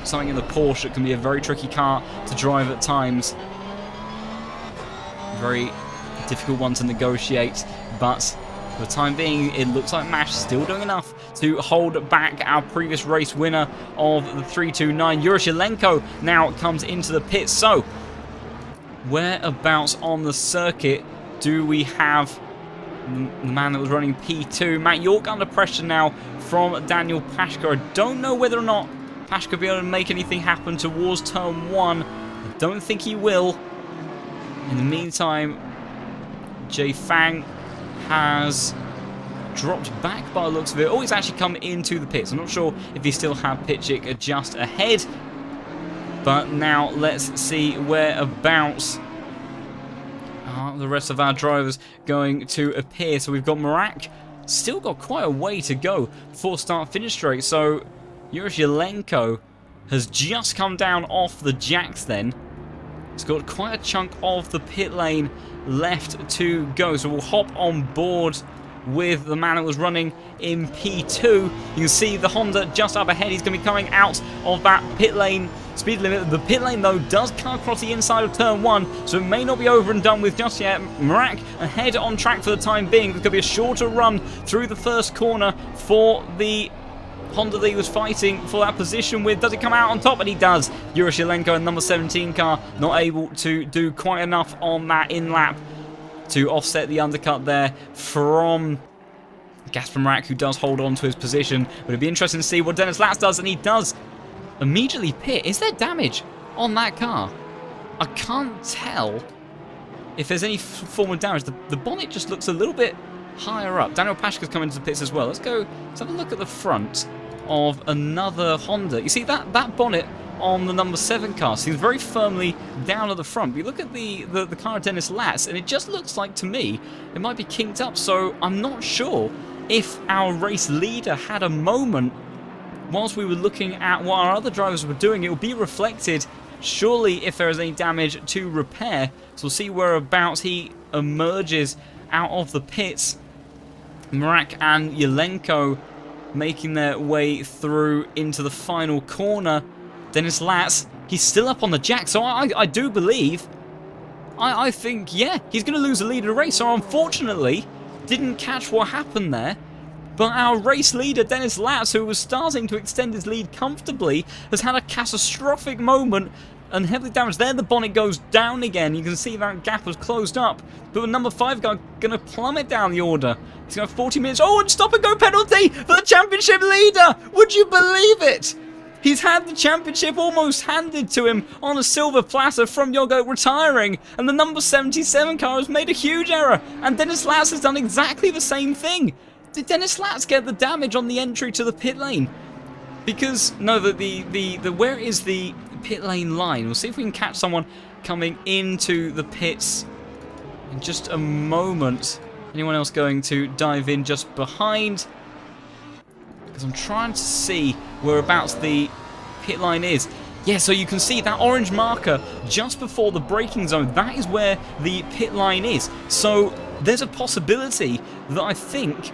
something in the Porsche can be a very tricky car to drive at times. Very difficult one to negotiate, but for the time being, it looks like Mash still doing enough to hold back our previous race winner of the 329. Uros Yelenko now comes into the pit. So, whereabouts on the circuit do we have the man that was running P2? Matt York under pressure now from Daniel Pashka. I don't know whether or not Pashka will be able to make anything happen towards turn 1. I don't think he will. In the meantime, Jay Fang has dropped back by the looks of it. He's actually come into the pits. I'm not sure if he still had Pitchick just ahead. But now let's see whereabouts the rest of our drivers going to appear. So we've got Marak still got quite a way to go before start-finish straight. So Yurchelenko has just come down off the jacks then. He's got quite a chunk of the pit lane left to go. So we'll hop on board with the man that was running in P2. You can see the Honda just up ahead. He's going to be coming out of that pit lane speed limit. The pit lane, though, does cut across the inside of turn 1, so it may not be over and done with just yet. Mrak ahead on track for the time being. There's going to be a shorter run through the first corner for the Honda that he was fighting for that position with. Does he come out on top? And he does. Yurchelenko and number 17 car not able to do quite enough on that in-lap to offset the undercut there from Gasper Mrak, who does hold on to his position. But it'd be interesting to see what Dennis Latz does, and he does immediately pit. Is there damage on that car? I can't tell if there's any form of damage. The bonnet just looks a little bit higher up. Daniel Pashka's coming into the pits as well. Let's have a look at the front of another Honda. You see that bonnet on the number 7 car seems very firmly down at the front. But you look at the car of Dennis Latz, and it just looks like, to me, it might be kinked up. So I'm not sure if our race leader had a moment whilst we were looking at what our other drivers were doing. It will be reflected, surely, if there is any damage to repair. So we'll see whereabouts he emerges out of the pits. Mrak and Yelenko making their way through into the final corner. Dennis Latz, he's still up on the jack, so I do believe, I think, yeah, he's going to lose the lead of the race. So unfortunately, didn't catch what happened there. But our race leader, Dennis Latz, who was starting to extend his lead comfortably, has had a catastrophic moment and heavily damaged. There the bonnet goes down again. You can see that gap was closed up. But the number 5 guy going to plummet down the order. He's going to have 40 minutes. Oh, and stop and go penalty for the championship leader. Would you believe it? He's had the championship almost handed to him on a silver platter from Yogo retiring. And the number 77 car has made a huge error. And Dennis Latz has done exactly the same thing. Did Dennis Latz get the damage on the entry to the pit lane? Because, no, where is the pit lane line? We'll see if we can catch someone coming into the pits in just a moment. Anyone else going to dive in just behind? Because I'm trying to see whereabouts the pit line is. Yeah, so you can see that orange marker just before the braking zone. That is where the pit line is. So there's a possibility that I think,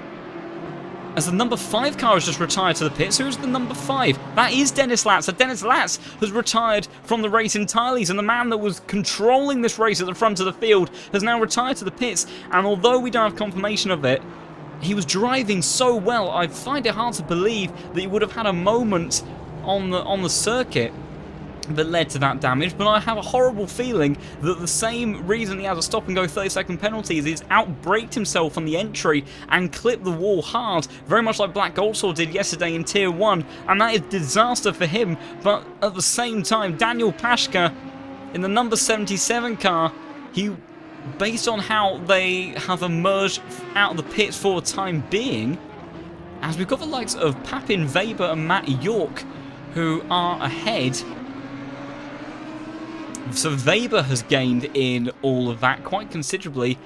as the number 5 car has just retired to the pits. Who's the number 5? That is Dennis Latz. So Dennis Latz has retired from the race entirely. And the man that was controlling this race at the front of the field has now retired to the pits. And although we don't have confirmation of it, he was driving so well, I find it hard to believe that he would have had a moment on the circuit that led to that damage. But I have a horrible feeling that the same reason he has a stop and go 30-second penalty is he's outbraked himself on the entry and clipped the wall hard, very much like Black Goldsaw did yesterday in Tier 1, and that is disaster for him. But at the same time, Daniel Pashka in the number 77 car, he, based on how they have emerged out of the pits for the time being, as we've got the likes of Papin Weber and Matt York who are ahead. So Weber has gained in all of that quite considerably,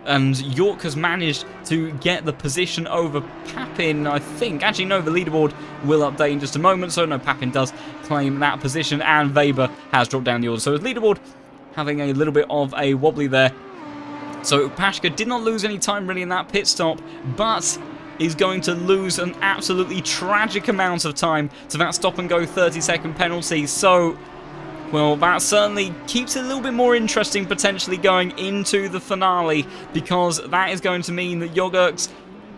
and York has managed to get the position over Papin, I think. Actually, no, the leaderboard will update in just a moment, so no, Papin does claim that position, and Weber has dropped down the order. So his leaderboard having a little bit of a wobbly there. So Pashka did not lose any time really in that pit stop, but is going to lose an absolutely tragic amount of time to that stop and go 30-second penalty. So, well, that certainly keeps it a little bit more interesting potentially going into the finale, because that is going to mean that Yogurt's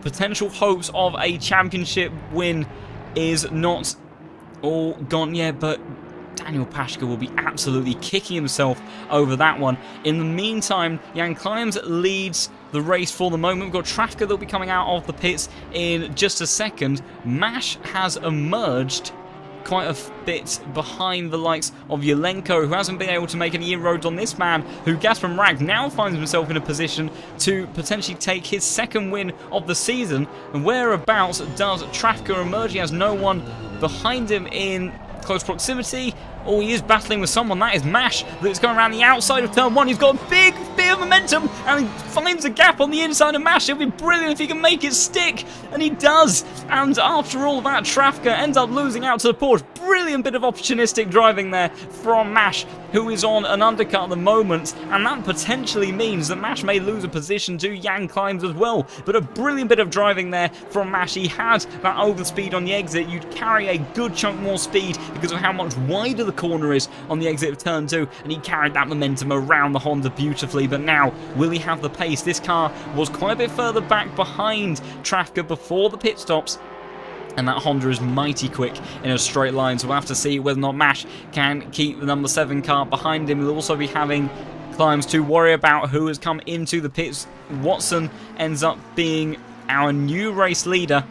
potential hopes of a championship win is not all gone yet, but Daniel Pashka will be absolutely kicking himself over that one. In the meantime, Jan Klimes leads the race for the moment. We've got Trafka that will be coming out of the pits in just a second. Mash has emerged quite a bit behind the likes of Yelenko, who hasn't been able to make any inroads on this man, who Gazprom Rag now finds himself in a position to potentially take his second win of the season. And whereabouts does Trafka emerge? He has no one behind him in close proximity. Oh, he is battling with someone. That is Mash that's going around the outside of turn 1. He's got a big bit of momentum, and he finds a gap on the inside of Mash. It'll be brilliant if he can make it stick, and he does. And after all that, Trafka ends up losing out to the Porsche. Brilliant bit of opportunistic driving there from Mash, who is on an undercut at the moment, and that potentially means that Mash may lose a position to Jan Climbs as well. But a brilliant bit of driving there from Mash. He had that overspeed on the exit. You'd carry a good chunk more speed because of how much wider the corner is on the exit of turn 2, and he carried that momentum around the Honda beautifully. But now, will he have the pace? This car was quite a bit further back behind Trafka before the pit stops, and that Honda is mighty quick in a straight line, so we'll have to see whether or not Mash can keep the number 7 car behind him. We'll also be having Climbs to worry about who has come into the pits. Watson ends up being our new race leader.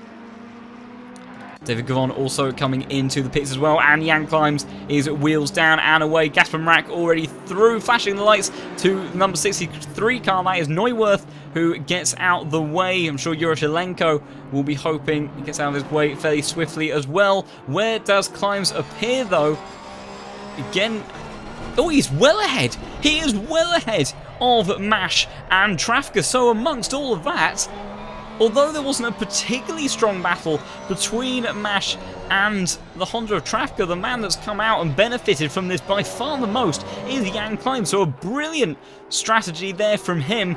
David Gavon also coming into the pits as well, and Jan Climbs is wheels down and away. Gasper Rack already through, flashing the lights to number 63 car. That is Neuwirth, who gets out the way. I'm sure Yuroshilenko will be hoping he gets out of his way fairly swiftly as well. Where does Climbs appear though? Again, oh, he's well ahead. He is well ahead of Mash and Trafka. So amongst all of that, although there wasn't a particularly strong battle between Mash and the Honda of Trafka, the man that's come out and benefited from this by far the most is Jan Climbs. So a brilliant strategy there from him.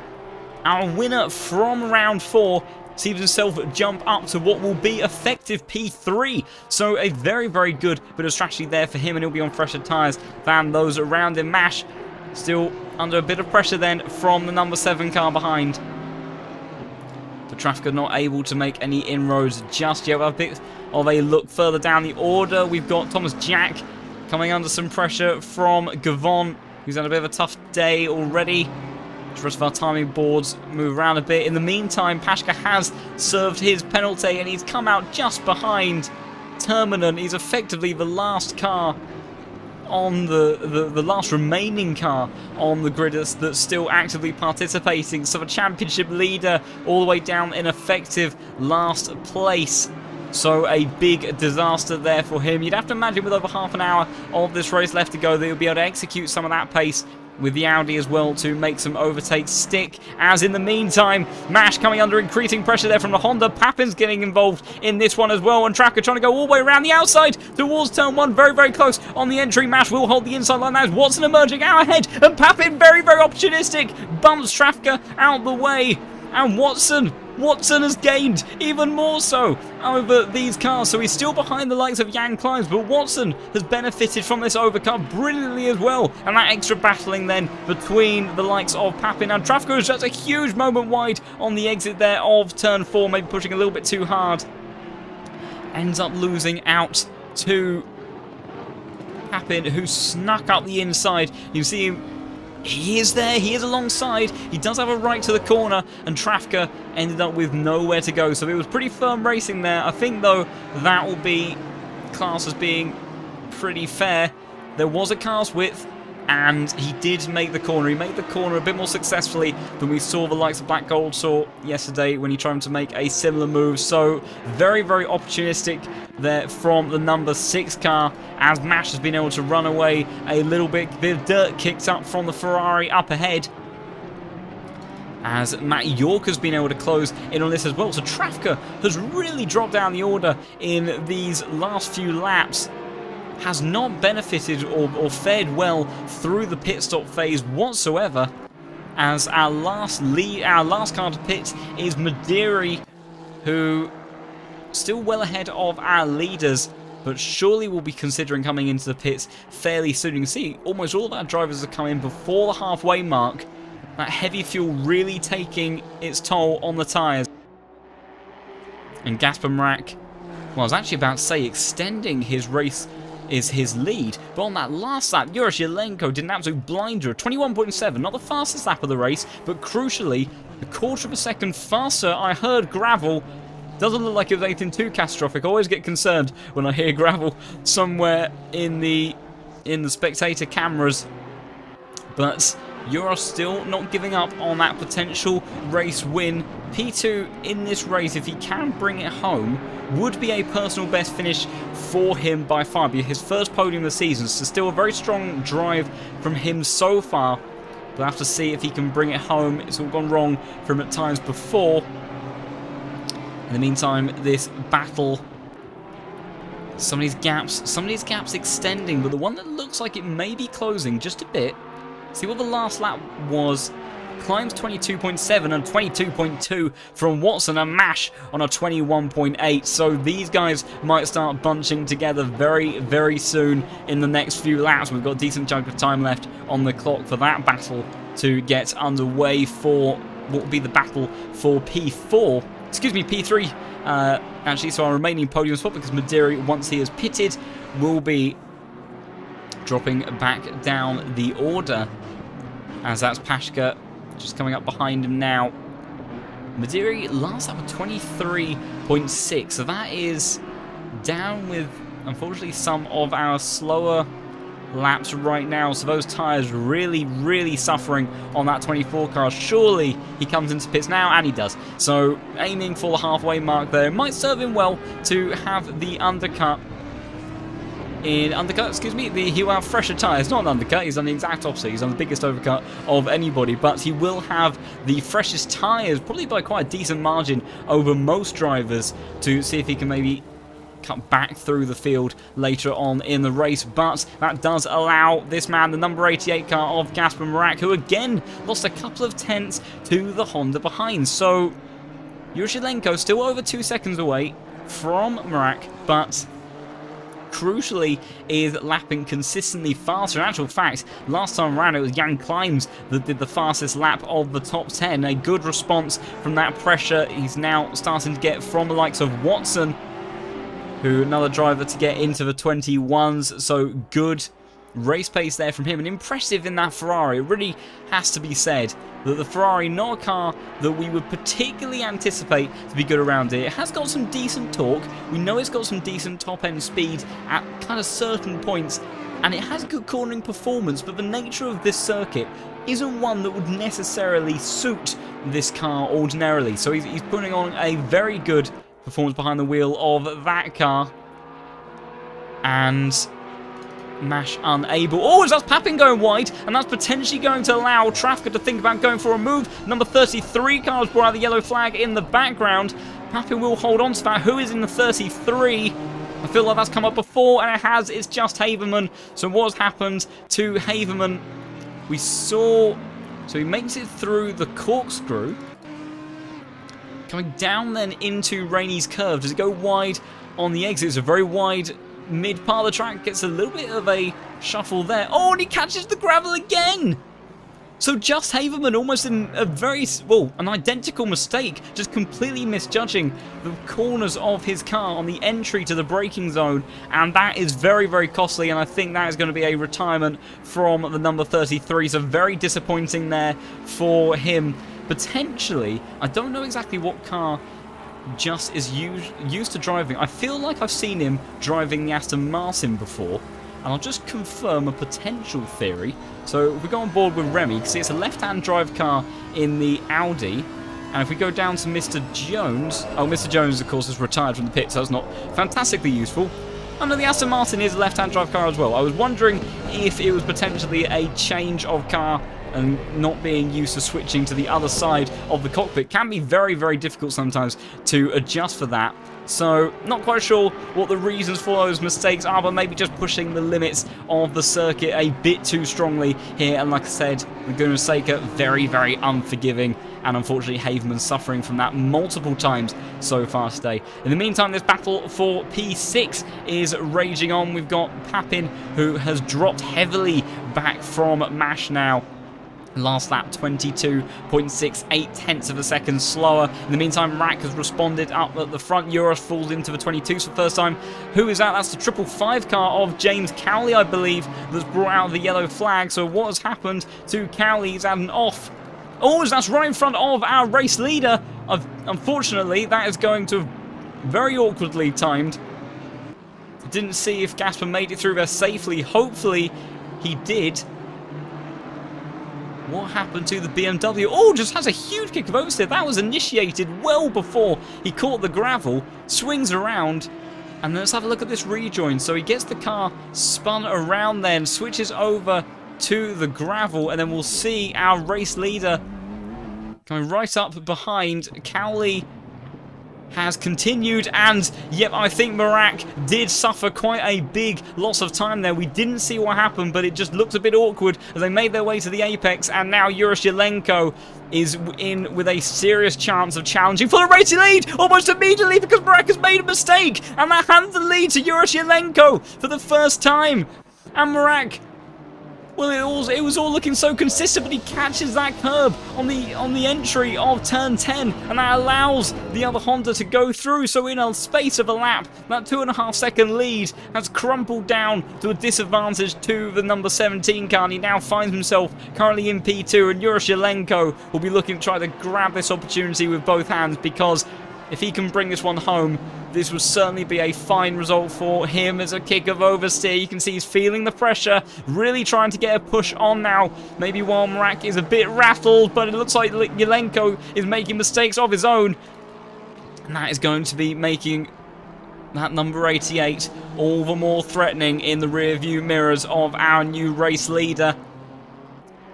Our winner from round 4 sees himself jump up to what will be effective P3. So a very, very good bit of strategy there for him, and he'll be on fresher tyres than those around him. Mash still under a bit of pressure then from the number 7 car behind. But Trafka not able to make any inroads just yet. We'll have a bit of a look further down the order. We've got Thomas Jack coming under some pressure from Gavon, who's had a bit of a tough day already. The rest of our timing boards move around a bit. In the meantime, Pashka has served his penalty, and he's come out just behind Terminen. He's effectively the last car on the last remaining car on the grid that's still actively participating. So the championship leader all the way down in effective last place. So a big disaster there for him. You'd have to imagine with over half an hour of this race left to go that he'll be able to execute some of that pace with the Audi as well to make some overtakes stick. As in the meantime, Mash coming under increasing pressure there from the Honda. Papin's getting involved in this one as well, and Trafka trying to go all the way around the outside towards turn 1. Very, very close on the entry. Mash will hold the inside line. That is Watson emerging out ahead, and Papin very, very opportunistic. Bumps Trafka out the way, and Watson has gained even more so over these cars, so he's still behind the likes of Jan Climbs, but Watson has benefited from this overcut brilliantly as well, and that extra battling then between the likes of Papin and Trafka is just a huge moment wide on the exit there of turn 4, maybe pushing a little bit too hard. Ends up losing out to Papin, who snuck up the inside. You see him. He is there, he is alongside, he does have a right to the corner, and Trafka ended up with nowhere to go. So it was pretty firm racing there. I think, though, that will be classed as being pretty fair. There was a car's width, and he did make the corner. He made the corner a bit more successfully than we saw the likes of Black Gold saw yesterday when he tried to make a similar move. So very, very opportunistic there from the number 6 car, as Mash has been able to run away a little bit. Bit of dirt kicked up from the Ferrari up ahead, as Matt York has been able to close in on this as well. So Trafka has really dropped down the order in these last few laps. Has not benefited or fared well through the pit stop phase whatsoever, as our last car to pit is Madiri, who still well ahead of our leaders, but surely will be considering coming into the pits fairly soon. You can see almost all of our drivers have come in before the halfway mark. That heavy fuel really taking its toll on the tyres. And Gasper Mrak, well, I was actually about to say extending his race is his lead, but on that last lap, Yuroshilenko did an absolute blinder, 21.7, not the fastest lap of the race, but crucially, a quarter of a second faster. I heard gravel. Doesn't look like it was anything too catastrophic. I always get concerned when I hear gravel somewhere in the spectator cameras, but Euros still not giving up on that potential race win. P2 in this race, if he can bring it home, would be a personal best finish for him by far. Be his first podium of the season, so still a very strong drive from him so far. We'll have to see if he can bring it home. It's all gone wrong for him at times before. In the meantime, this battle, some of these gaps extending, but the one that looks like it may be closing just a bit. See what the last lap was. Climbs 22.7 and 22.2 from Watson, and Mash on a 21.8. So these guys might start bunching together very, very soon in the next few laps. We've got a decent chunk of time left on the clock for that battle to get underway for what will be the battle for P4. Excuse me, P3. Actually, so our remaining podium spot, because Madiri, once he is pitted, will be dropping back down the order. As that's Pashka just coming up behind him now. Madiri last up at 23.6, so that is down with, unfortunately, some of our slower laps right now. So those tyres really, really suffering on that 24 car. Surely he comes into pits now, and he does. So aiming for the halfway mark there. It might serve him well to have the undercut. He will have fresher tyres, not an undercut, he's on the exact opposite, he's on the biggest overcut of anybody, but he will have the freshest tyres, probably by quite a decent margin over most drivers, to see if he can maybe cut back through the field later on in the race. But that does allow this man, the number 88 car of Gasper Marak, who again lost a couple of tenths to the Honda behind. So Yurchilenko still over 2 seconds away from Marak, but crucially is lapping consistently faster. In actual fact, last time around it was Jan Klimes that did the fastest lap of the top 10. A good response from that pressure he's now starting to get from the likes of Watson, who another driver to get into the 21s. So good race pace there from him, and impressive in that Ferrari. It really has to be said that the Ferrari, not a car that we would particularly anticipate to be good around here. It has got some decent torque. We know it's got some decent top-end speed at kind of certain points, and it has good cornering performance, but the nature of this circuit isn't one that would necessarily suit this car ordinarily. So he's putting on a very good performance behind the wheel of that car, and Mash unable. Oh, that's Papin going wide, and that's potentially going to allow Trafka to think about going for a move. Number 33 car has brought out the yellow flag in the background. Papin will hold on to that. Who is in the 33? I feel like that's come up before, and it has. It's just Haverman. So what's happened to Haverman? We saw... So he makes it through the corkscrew. Coming down then into Rainey's curve. Does it go wide on the exit? It's a very wide mid part of the track, gets a little bit of a shuffle there. Oh, and he catches the gravel again! So just Haverman almost in a very, well, an identical mistake, just completely misjudging the corners of his car on the entry to the braking zone, and that is very, very costly, and I think that is going to be a retirement from the number 33, so very disappointing there for him. Potentially, I don't know exactly what car Just is used to driving. I feel like I've seen him driving the Aston Martin before, and I'll just confirm a potential theory. So if we go on board with Remy, you can see it's a left-hand drive car in the Audi, and if we go down to Mr. Jones, oh, Mr. Jones of course is retired from the pit, so that's not fantastically useful. Oh no, the Aston Martin is a left-hand drive car as well. I was wondering if it was potentially a change of car, and not being used to switching to the other side of the cockpit can be very, very difficult sometimes to adjust for that. So, not quite sure what the reasons for those mistakes are, but maybe just pushing the limits of the circuit a bit too strongly here. And like I said, Laguna Seca, very, very unforgiving. And unfortunately, Haverman suffering from that multiple times so far today. In the meantime, this battle for P6 is raging on. We've got Papin, who has dropped heavily back from Mash now. Last lap, 22.68 tenths of a second slower. In the meantime, Rack has responded up at the front. Euros falls into the 22s for the first time. Who is that? That's the 555 car of James Cowley, I believe, that's brought out the yellow flag. So what has happened to Cowley? He's had an off. Oh, that's right in front of our race leader. Unfortunately, that is going to very awkwardly timed. Didn't see if Gasper made it through there safely. Hopefully, he did. What happened to the BMW? Oh, just has a huge kick of oversteer. That was initiated well before he caught the gravel. Swings around. And let's have a look at this rejoin. So he gets the car spun around then. Switches over to the gravel, and then we'll see our race leader going right up behind. Cowley has continued, and yep, I think Merak did suffer quite a big loss of time there. We didn't see what happened, but it just looked a bit awkward as they made their way to the apex, and now Urashilenko is in with a serious chance of challenging for the racing lead almost immediately, because Merak has made a mistake, and that hands the lead to Urashilenko for the first time. And Merak, well, it was all looking so consistent, but he catches that curb on the entry of turn 10, and that allows the other Honda to go through. So in a space of a lap, that 2.5 second lead has crumpled down to a disadvantage to the number 17 car, and he now finds himself currently in P2, and Urashilenko will be looking to try to grab this opportunity with both hands, because if he can bring this one home, this would certainly be a fine result for him as a kick of oversteer. You can see he's feeling the pressure, really trying to get a push on now. Maybe while Merak is a bit rattled, but it looks like Yelenko is making mistakes of his own. And that is going to be making that number 88 all the more threatening in the rear view mirrors of our new race leader.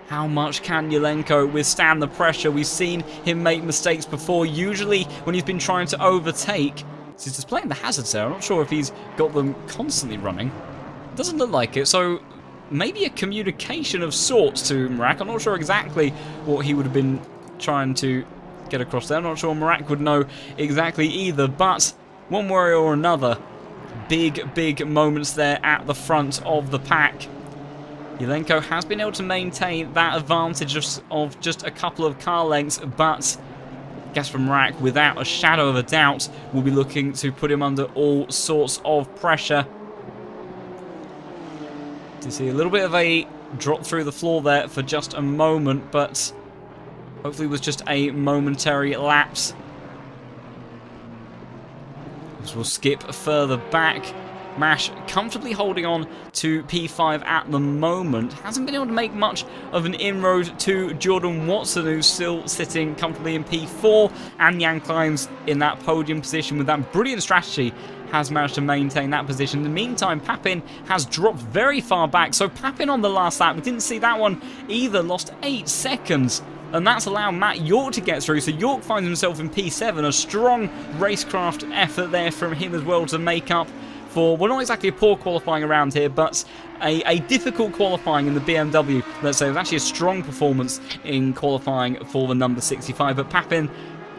How much can Yelenko withstand the pressure? We've seen him make mistakes before, usually when he's been trying to overtake. So he's displaying the hazards there. I'm not sure if he's got them constantly running. Doesn't look like it, so maybe a communication of sorts to Merak. I'm not sure exactly what he would have been trying to get across there. I'm not sure Merak would know exactly either, but one way or another, big moments there at the front of the pack. Yelenko has been able to maintain that advantage of just a couple of car lengths, but Gasper Merak, without a shadow of a doubt, will be looking to put him under all sorts of pressure. You see a little bit of a drop through the floor there for just a moment, but hopefully it was just a momentary lapse. As we'll skip further back. Mash comfortably holding on to P5 at the moment. Hasn't been able to make much of an inroad to Jordan Watson, who's still sitting comfortably in P4. And Jan Climbs in that podium position with that brilliant strategy has managed to maintain that position. In the meantime, Papin has dropped very far back. So Papin on the last lap, we didn't see that one either, lost 8 seconds. And that's allowed Matt York to get through. So York finds himself in P7. A strong racecraft effort there from him as well to make up for, well, not exactly a poor qualifying around here, but a difficult qualifying in the BMW. Let's say it was actually a strong performance in qualifying for the number 65. But Papin,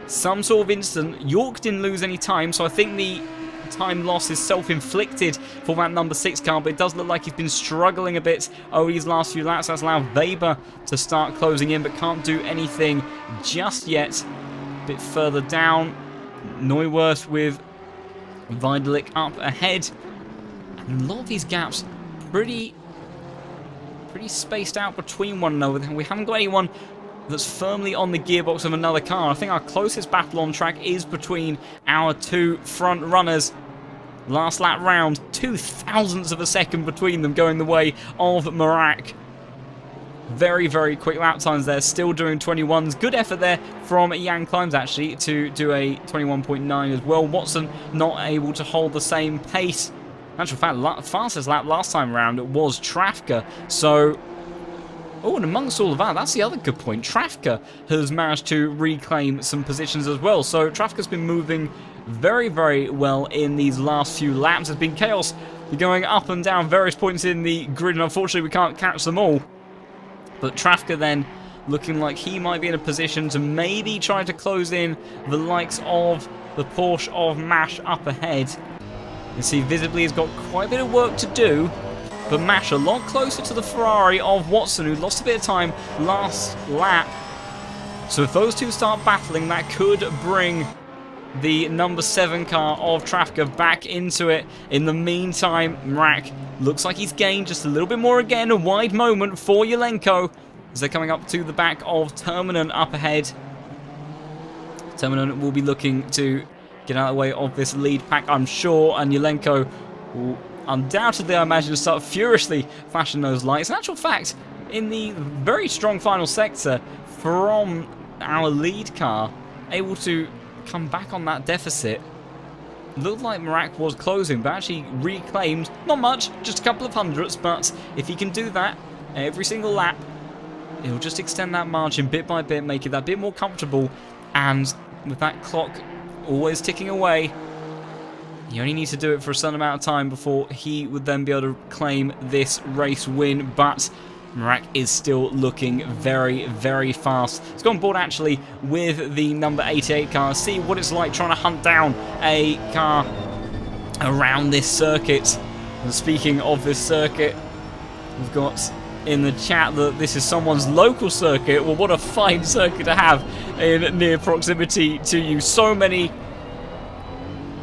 some sort of instant. York didn't lose any time, so I think the time loss is self-inflicted for that number 6 car, but it does look like he's been struggling a bit over these last few laps. That's allowed Weber to start closing in, but can't do anything just yet. A bit further down, Neuwirth with Vidalik up ahead, and a lot of these gaps pretty spaced out between one another. We haven't got anyone that's firmly on the gearbox of another car. I think our closest battle on track is between our two front runners. Last lap round, 0.02 of a second between them, going the way of Merak. Very quick lap times there, still doing 21s. Good effort there from Jan Climbs actually to do a 21.9 as well. Watson not able to hold the same pace. In actual fact, fastest lap last time around was Trafka. So, oh, and amongst all of that, that's the other good point. Trafka has managed to reclaim some positions as well. So Trafka's been moving very well in these last few laps. There's been chaos going up and down various points in the grid, and unfortunately we can't catch them all. But Trafka then looking like he might be in a position to maybe try to close in the likes of the Porsche of Mash up ahead. You see visibly he's got quite a bit of work to do, but Mash a lot closer to the Ferrari of Watson, who lost a bit of time last lap. So if those two start battling, that could bring the number 7 car of Trafka back into it. In the meantime, Merak looks like he's gained just a little bit more again. A wide moment for Yelenko as they're coming up to the back of Terminen up ahead. Terminen will be looking to get out of the way of this lead pack, I'm sure, and Yelenko will undoubtedly, I imagine, start furiously flashing those lights. In actual fact, in the very strong final sector from our lead car, able to come back on that deficit. Looked like Merak was closing, but actually reclaimed, not much, just a couple of hundredths, but if he can do that, every single lap. It'll just extend that margin bit by bit, make it that bit more comfortable, and with that clock always ticking away, you only need to do it for a certain amount of time before he would then be able to claim this race win. But Marak is still looking very, very fast. He's gone board actually with the number 88 car. See what it's like trying to hunt down a car around this circuit. And speaking of this circuit, we've got in the chat that this is someone's local circuit. Well, what a fine circuit to have in near proximity to you. So many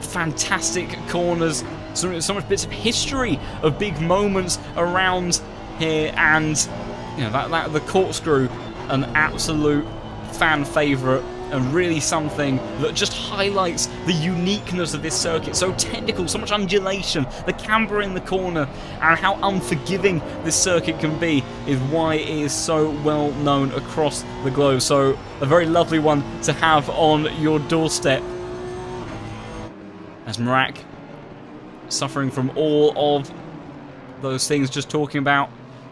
fantastic corners, so much bits of history of big moments around here, and you know that the corkscrew, an absolute fan favourite, and really something that just highlights the uniqueness of this circuit. So technical, so much undulation, the camber in the corner, and how unforgiving this circuit can be is why it is so well known across the globe. So a very lovely one to have on your doorstep. As Marak suffering from all of those things just talking about,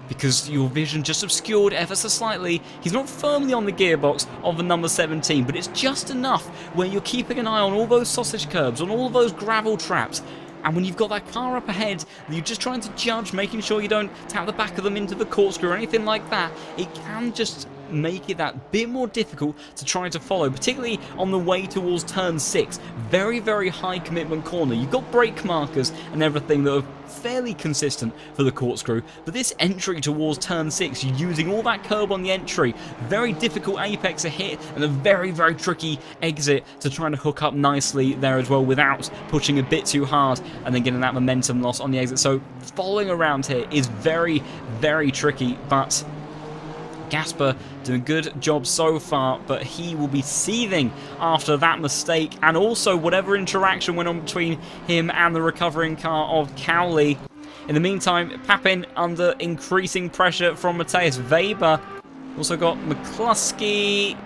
because your vision just obscured ever so slightly. He's not firmly on the gearbox of the number 17, but it's just enough where you're keeping an eye on all those sausage curbs, on all of those gravel traps. And when you've got that car up ahead, you're just trying to judge, making sure you don't tap the back of them into the corkscrew or anything like that, it can just make it that bit more difficult to try to follow, particularly on the way towards turn 6. Very, very high commitment corner. You've got brake markers and everything that are fairly consistent for the corkscrew, but this entry towards turn 6, you're using all that curb on the entry. Very difficult apex to hit, and a very, very tricky exit to try to hook up nicely there as well without pushing a bit too hard and then getting that momentum loss on the exit. So following around here is very, very tricky, but Gasper doing a good job so far, but he will be seething after that mistake, and also whatever interaction went on between him and the recovering car of Cowley. In the meantime, Papin under increasing pressure from Matthias Weber. Also got McCluskey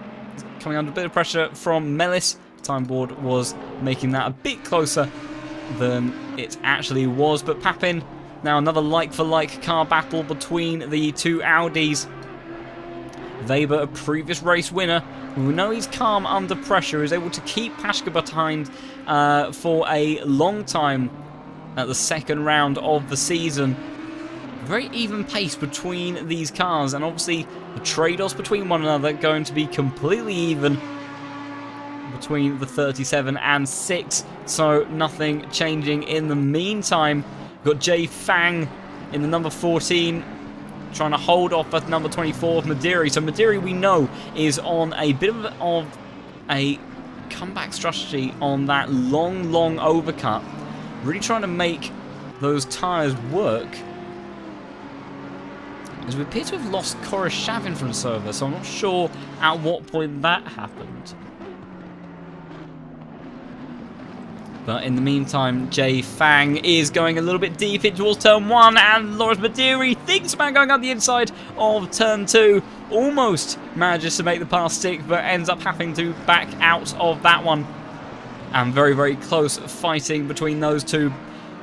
coming under a bit of pressure from Mellis. Time board was making that a bit closer than it actually was, but Papin, now another like-for-like car battle between the two Audis. Weber, a previous race winner, we know he's calm under pressure, is able to keep Pashka behind for a long time at the second round of the season. Very even pace between these cars, and obviously the trade-offs between one another going to be completely even between the 37 and 6, so nothing changing in the meantime. We've got Jay Fang in the number 14, trying to hold off at number 24 of Madiri. So Madiri, we know, is on a bit of a comeback strategy on that long, long overcut. Really trying to make those tyres work. As we appear to have lost Koroshavin from server, so I'm not sure at what point that happened. But in the meantime, Jay Fang is going a little bit deep in towards turn 1, and Lawrence Madiri thinks about going up the inside of turn 2. Almost manages to make the pass stick, but ends up having to back out of that one. And very, very close fighting between those two.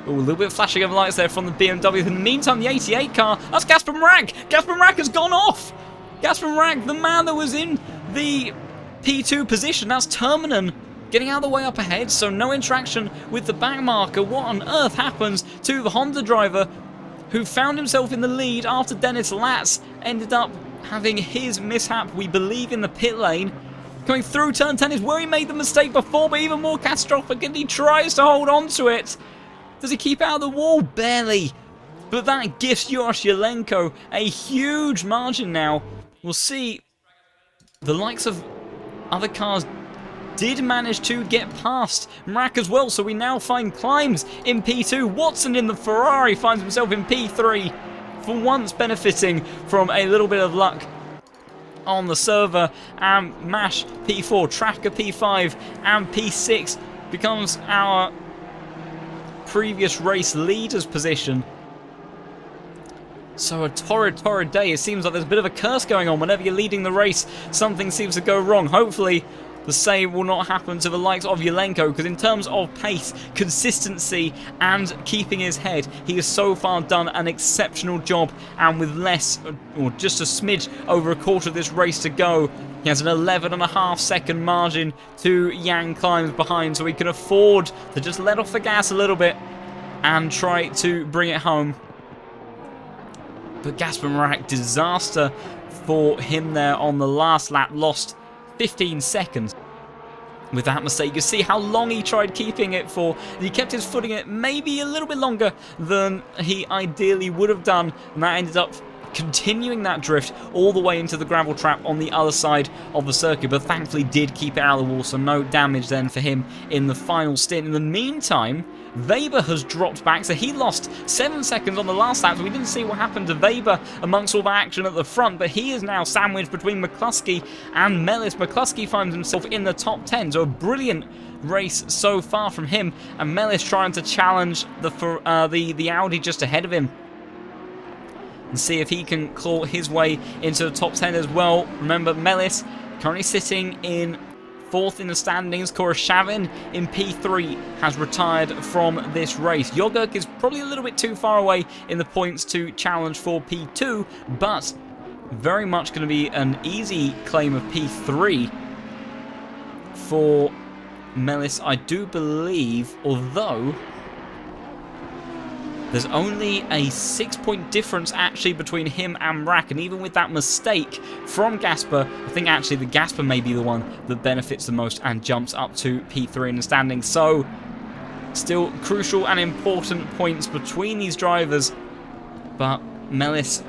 Ooh, a little bit of flashing of lights there from the BMW. In the meantime, the 88 car, that's Gasper Mrak! Gasper Mrak has gone off! Gasper Mrak, the man that was in the P2 position, that's Terminen, getting out of the way up ahead, so no interaction with the back marker. What on earth happens to the Honda driver who found himself in the lead after Dennis Latz ended up having his mishap, we believe, in the pit lane? Coming through turn 10 is where he made the mistake before, but even more catastrophic, and he tries to hold on to it. Does he keep out of the wall? Barely. But that gives Yosh Yelenko a huge margin now. We'll see the likes of other cars did manage to get past Mrak as well, so we now find Climbs in P2. Watson in the Ferrari finds himself in P3, for once benefiting from a little bit of luck on the server. And Mash P4, Tracker P5, and P6 becomes our previous race leader's position. So a torrid day. It seems like there's a bit of a curse going on. Whenever you're leading the race, something seems to go wrong. Hopefully the same will not happen to the likes of Yelenko, because in terms of pace, consistency, and keeping his head, he has so far done an exceptional job, and with less, or just a smidge over a quarter of this race to go, he has an 11.5 second margin to Jan Climbs behind, so he can afford to just let off the gas a little bit and try to bring it home. But Gasper Marak, disaster for him there on the last lap, lost 15 seconds with that mistake. You see how long he tried keeping it for. He kept his footing it maybe a little bit longer than he ideally would have done, and that ended up continuing that drift all the way into the gravel trap on the other side of the circuit, but thankfully did keep it out of the wall, so no damage then for him in the final stint. In the meantime, Weber has dropped back, so he lost 7 seconds on the last lap, so we didn't see what happened to Weber amongst all the action at the front, but he is now sandwiched between McCluskey and Mellis. McCluskey finds himself in the top 10, so a brilliant race so far from him, and Mellis trying to challenge the Audi just ahead of him and see if he can claw his way into the top 10 as well. Remember, Mellis currently sitting in 4th in the standings. Koroshavin in P3 has retired from this race. Yogurk is probably a little bit too far away in the points to challenge for P2, but very much going to be an easy claim of P3 for Mellis, I do believe, although there's only a 6-point difference actually between him and Rack, and even with that mistake from Gasper, I think actually the Gasper may be the one that benefits the most and jumps up to P3 in the standings. So still crucial and important points between these drivers, but Mellis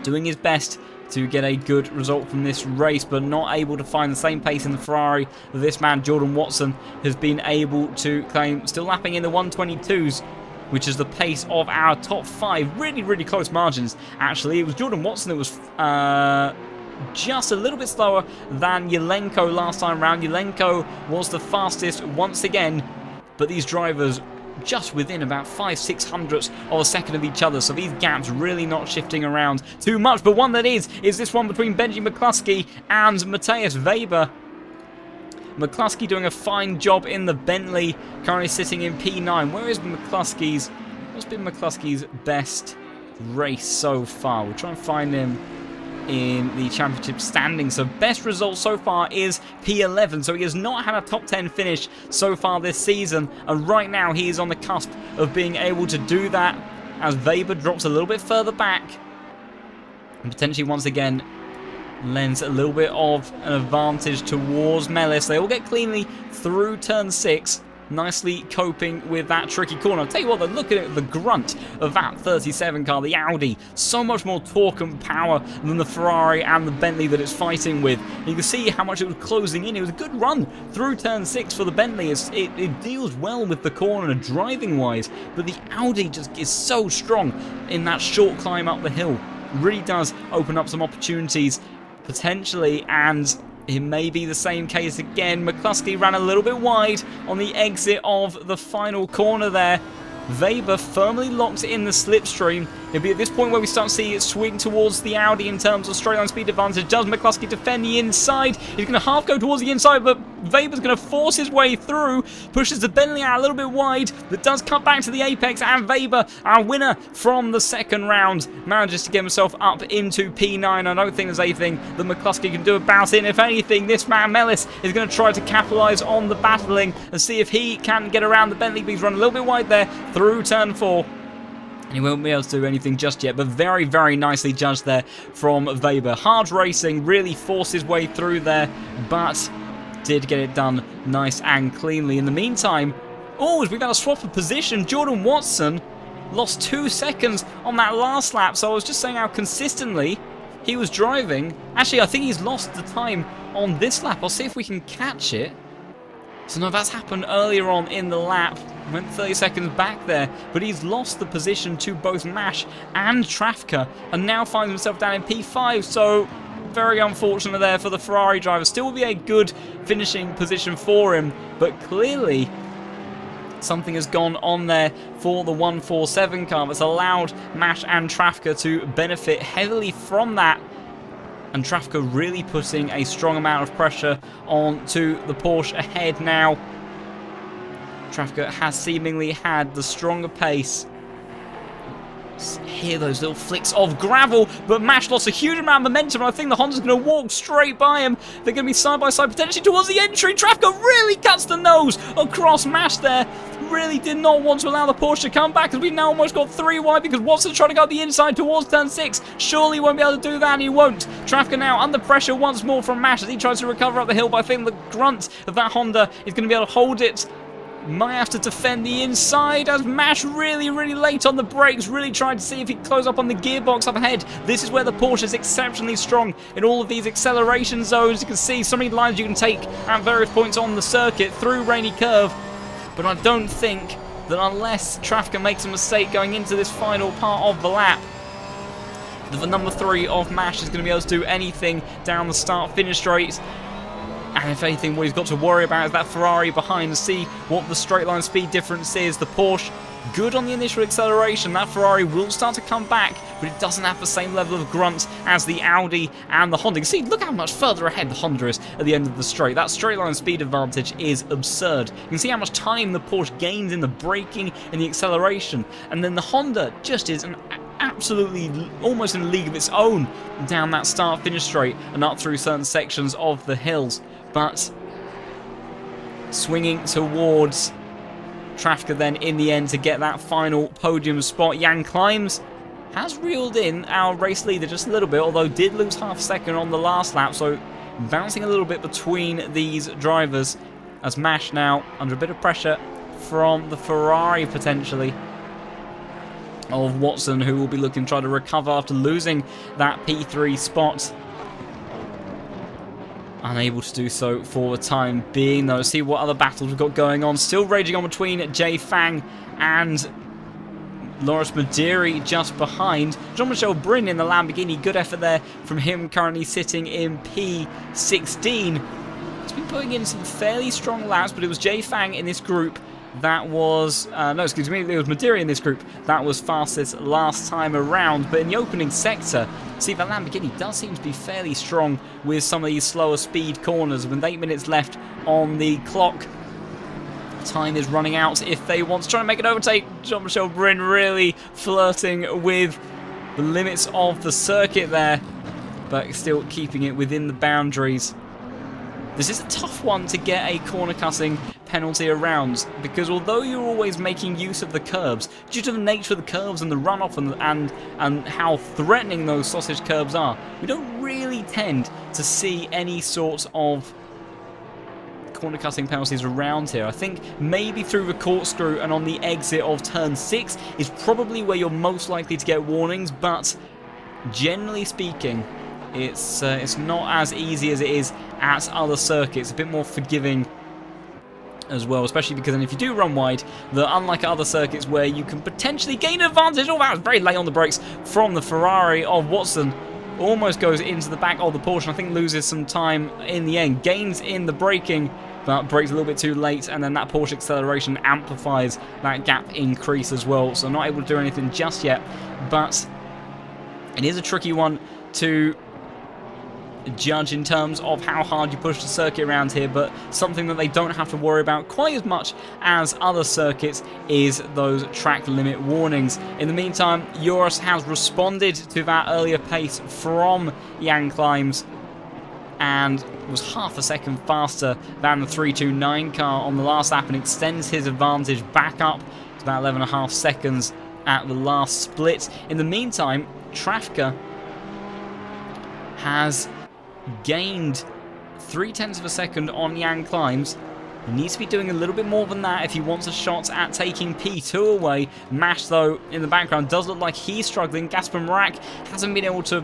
doing his best to get a good result from this race, but not able to find the same pace in the Ferrari that this man Jordan Watson has been able to claim. Still lapping in the 122s, which is the pace of our top 5. Really close margins, actually. It was Jordan Watson that was just a little bit slower than Yelenko last time round. Yelenko was the fastest once again, but these drivers just within about 5-6 hundredths of a second of each other, so these gaps really not shifting around too much. But one that is this one between Benji McCluskey and Matthias Weber. McCluskey doing a fine job in the Bentley, currently sitting in P9. Where is McCluskey's? What's been McCluskey's best race so far? We'll try and find him in the championship standings. So best result so far is P11. So he has not had a top 10 finish so far this season, and right now he is on the cusp of being able to do that as Weber drops a little bit further back and potentially once again lends a little bit of an advantage towards Mellis. They all get cleanly through turn 6, nicely coping with that tricky corner. I'll tell you what, look at the grunt of that 37 car, the Audi. So much more torque and power than the Ferrari and the Bentley that it's fighting with. And you can see how much it was closing in. It was a good run through turn 6 for the Bentley. It deals well with the corner driving wise, but the Audi just is so strong in that short climb up the hill. Really does open up some opportunities potentially, and it may be the same case again. McCluskey ran a little bit wide on the exit of the final corner there. Weber firmly locked in the slipstream. It'll be at this point where we start to see it swing towards the Audi in terms of straight line speed advantage. Does McCluskey defend the inside? He's going to half go towards the inside, but Weber's going to force his way through. Pushes the Bentley out a little bit wide, but does cut back to the apex. And Weber, our winner from the second round, manages to get himself up into P9. I don't think there's anything that McCluskey can do about it. And if anything, this man Mellis is going to try to capitalise on the battling and see if he can get around the Bentley. But he's run a little bit wide there through turn 4. He won't be able to do anything just yet, but very nicely judged there from Weber. Hard racing, really forced his way through there, but did get it done nice and cleanly. In the meantime, we've had a swap of position. Jordan Watson lost 2 seconds on that last lap, so I was just saying how consistently he was driving. Actually, I think he's lost the time on this lap. I'll see if we can catch it. So no, that's happened earlier on in the lap. Went 30 seconds back there, but he's lost the position to both Mash and Trafka, and now finds himself down in P5, so very unfortunate there for the Ferrari driver. Still will be a good finishing position for him, but clearly something has gone on there for the 147 car that's allowed Mash and Trafka to benefit heavily from that. And Trafka really putting a strong amount of pressure onto the Porsche ahead now. Trafka has seemingly had the stronger pace. Hear those little flicks of gravel, but Mash lost a huge amount of momentum, and I think the Honda's going to walk straight by him. They're going to be side by side, potentially towards the entry. Trafka really cuts the nose across Mash there. Really did not want to allow the Porsche to come back, as we've now almost got 3 wide, because Watson's trying to go up the inside towards turn 6. Surely he won't be able to do that, and he won't. Trafka now under pressure once more from Mash as he tries to recover up the hill, but I think the grunt of that Honda is going to be able to hold it. Might have to defend the inside as Mash really late on the brakes, really trying to see if he can close up on the gearbox up ahead. This is where the Porsche is exceptionally strong in all of these acceleration zones. You can see so many lines you can take at various points on the circuit through Rainy Curve. But I don't think that unless Trafka makes a mistake going into this final part of the lap, that the number 3 of Mash is going to be able to do anything down the start-finish straight. And if anything, what he's got to worry about is that Ferrari behind to see what the straight line speed difference is. The Porsche, good on the initial acceleration. That Ferrari will start to come back, but it doesn't have the same level of grunt as the Audi and the Honda. You see, look how much further ahead the Honda is at the end of the straight. That straight line speed advantage is absurd. You can see how much time the Porsche gains in the braking and the acceleration. And then the Honda just is absolutely almost in a league of its own down that start-finish straight and up through certain sections of the hills. But swinging towards Trafka then in the end to get that final podium spot. Jan Climbs has reeled in our race leader just a little bit, although did lose half a second on the last lap, so bouncing a little bit between these drivers as Mash now under a bit of pressure from the Ferrari potentially of Watson, who will be looking to try to recover after losing that P3 spot. Unable to do so for the time being, though. See what other battles we've got going on. Still raging on between Jay Fang and Loris Madiri just behind. Jean-Michel Brin in the Lamborghini. Good effort there from him, currently sitting in P16. He's been putting in some fairly strong laps, but it was Jay Fang in this group that was, it was Madiri in this group that was fastest last time around. But in the opening sector, see, the Lamborghini does seem to be fairly strong with some of these slower speed corners. With 8 minutes left on the clock, time is running out if they want to try and make an overtake. Jean-Michel Brin really flirting with the limits of the circuit there, but still keeping it within the boundaries. This is a tough one to get a corner cutting penalty around, because although you're always making use of the curbs, due to the nature of the curves and the runoff and how threatening those sausage curbs are, we don't really tend to see any sort of corner cutting penalties around here. I think maybe through the corkscrew and on the exit of turn 6 is probably where you're most likely to get warnings, but generally speaking, it's not as easy as it is at other circuits. A bit more forgiving as well, especially because then if you do run wide, unlike other circuits where you can potentially gain an advantage. Oh, that was very late on the brakes from the Ferrari of Watson. Almost goes into the back of the Porsche, and I think loses some time in the end. Gains in the braking, but brakes a little bit too late, and then that Porsche acceleration amplifies that gap increase as well. So not able to do anything just yet, but it is a tricky one to judge in terms of how hard you push the circuit around here, but something that they don't have to worry about quite as much as other circuits is those track limit warnings. In the meantime, Joris has responded to that earlier pace from Jan Climbs and was half a second faster than the 329 car on the last lap and extends his advantage back up to about 11.5 seconds at the last split. In the meantime, Trafka has gained 0.3 of a second on Jan Climbs. He needs to be doing a little bit more than that if he wants a shot at taking P2 away. Mash, though, in the background does look like he's struggling. Gasper Marak hasn't been able to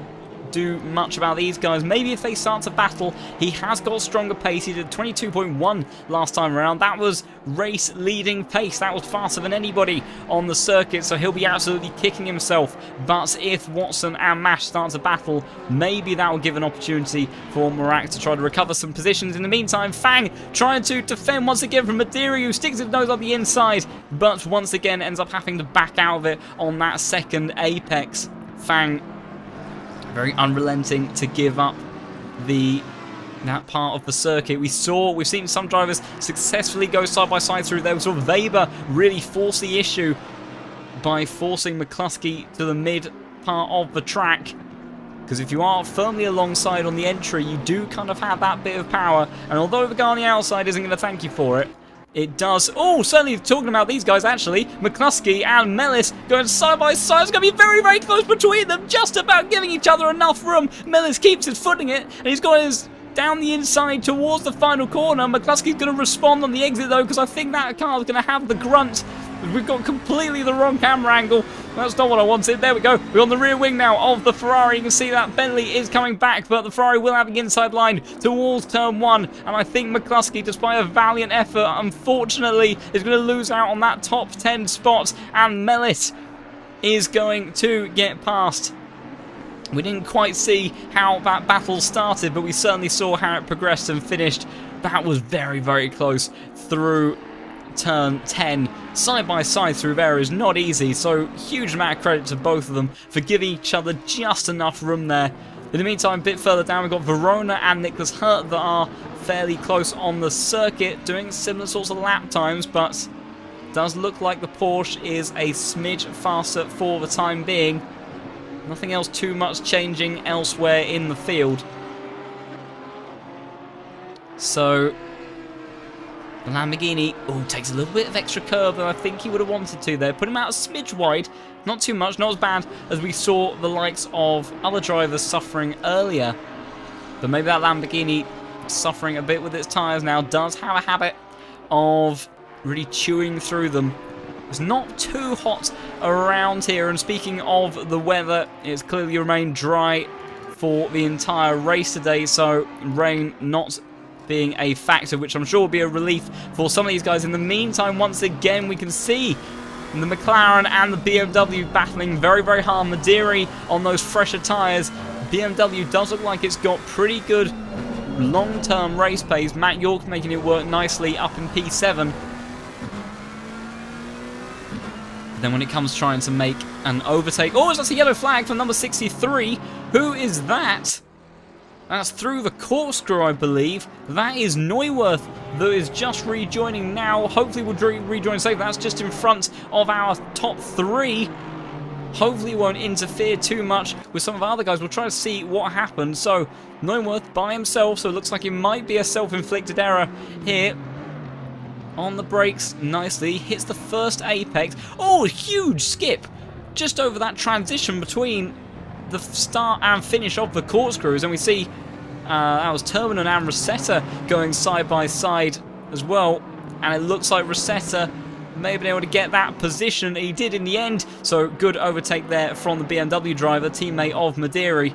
do much about these guys. Maybe if they start to battle, he has got stronger pace. He did 22.1 last time around. That was race leading pace. That was faster than anybody on the circuit, so he'll be absolutely kicking himself. But if Watson and Mash start to battle, maybe that will give an opportunity for Marak to try to recover some positions. In the meantime, Fang trying to defend once again from Madiri, who sticks his nose on the inside, but once again ends up having to back out of it on that second apex. Fang very unrelenting to give up that part of the circuit. We've seen some drivers successfully go side by side through there. We saw Weber really force the issue by forcing McCluskey to the mid part of the track. Because if you are firmly alongside on the entry, you do kind of have that bit of power. And although the guy on the outside isn't going to thank you for it, it does. Oh, certainly talking about these guys, actually. McCluskey and Mellis going side by side. It's going to be very, very close between them. Just about giving each other enough room. Mellis keeps his footing it. And he's got his down the inside towards the final corner. McCluskey's going to respond on the exit, though, because I think that car is going to have the grunt. We've got completely the wrong camera angle. That's not what I wanted. There we go. We're on the rear wing now of the Ferrari. You can see that Bentley is coming back, but the Ferrari will have the inside line towards turn 1. And I think McCluskey, despite a valiant effort, unfortunately, is going to lose out on that top 10 spot. And Mellis is going to get past. We didn't quite see how that battle started, but we certainly saw how it progressed and finished. That was very, very close through turn 10, side by side through there is not easy, so huge amount of credit to both of them for giving each other just enough room there. In the meantime, a bit further down, we've got Verona and Nicholas Hurt that are fairly close on the circuit, doing similar sorts of lap times, but does look like the Porsche is a smidge faster for the time being. Nothing else too much changing elsewhere in the field. So the Lamborghini, takes a little bit of extra curve than I think he would have wanted to there. Put him out a smidge wide. Not too much, not as bad as we saw the likes of other drivers suffering earlier. But maybe that Lamborghini, suffering a bit with its tyres now, does have a habit of really chewing through them. It's not too hot around here. And speaking of the weather, it's clearly remained dry for the entire race today. So rain not being a factor, which I'm sure will be a relief for some of these guys. In the meantime, once again, we can see the McLaren and the BMW battling very, very hard. Madiri on those fresher tyres. BMW does look like it's got pretty good long-term race pace. Matt York making it work nicely up in P7. Then when it comes trying to make an overtake... Oh, that's a yellow flag for number 63. Who is that? That's through the corkscrew, I believe. That is Neuwirth, that is just rejoining now. Hopefully we'll rejoin safe. That's just in front of our top 3. Hopefully it won't interfere too much with some of our other guys. We'll try to see what happened. So, Neuwirth by himself, so it looks like it might be a self-inflicted error here. On the brakes, nicely. Hits the first apex. Oh, huge skip! Just over that transition between the start and finish of the corkscrews, and we see that was Terminen and Rosetta going side by side as well, and it looks like Rosetta may have been able to get that position. He did in the end, so good overtake there from the BMW driver, teammate of Madiri.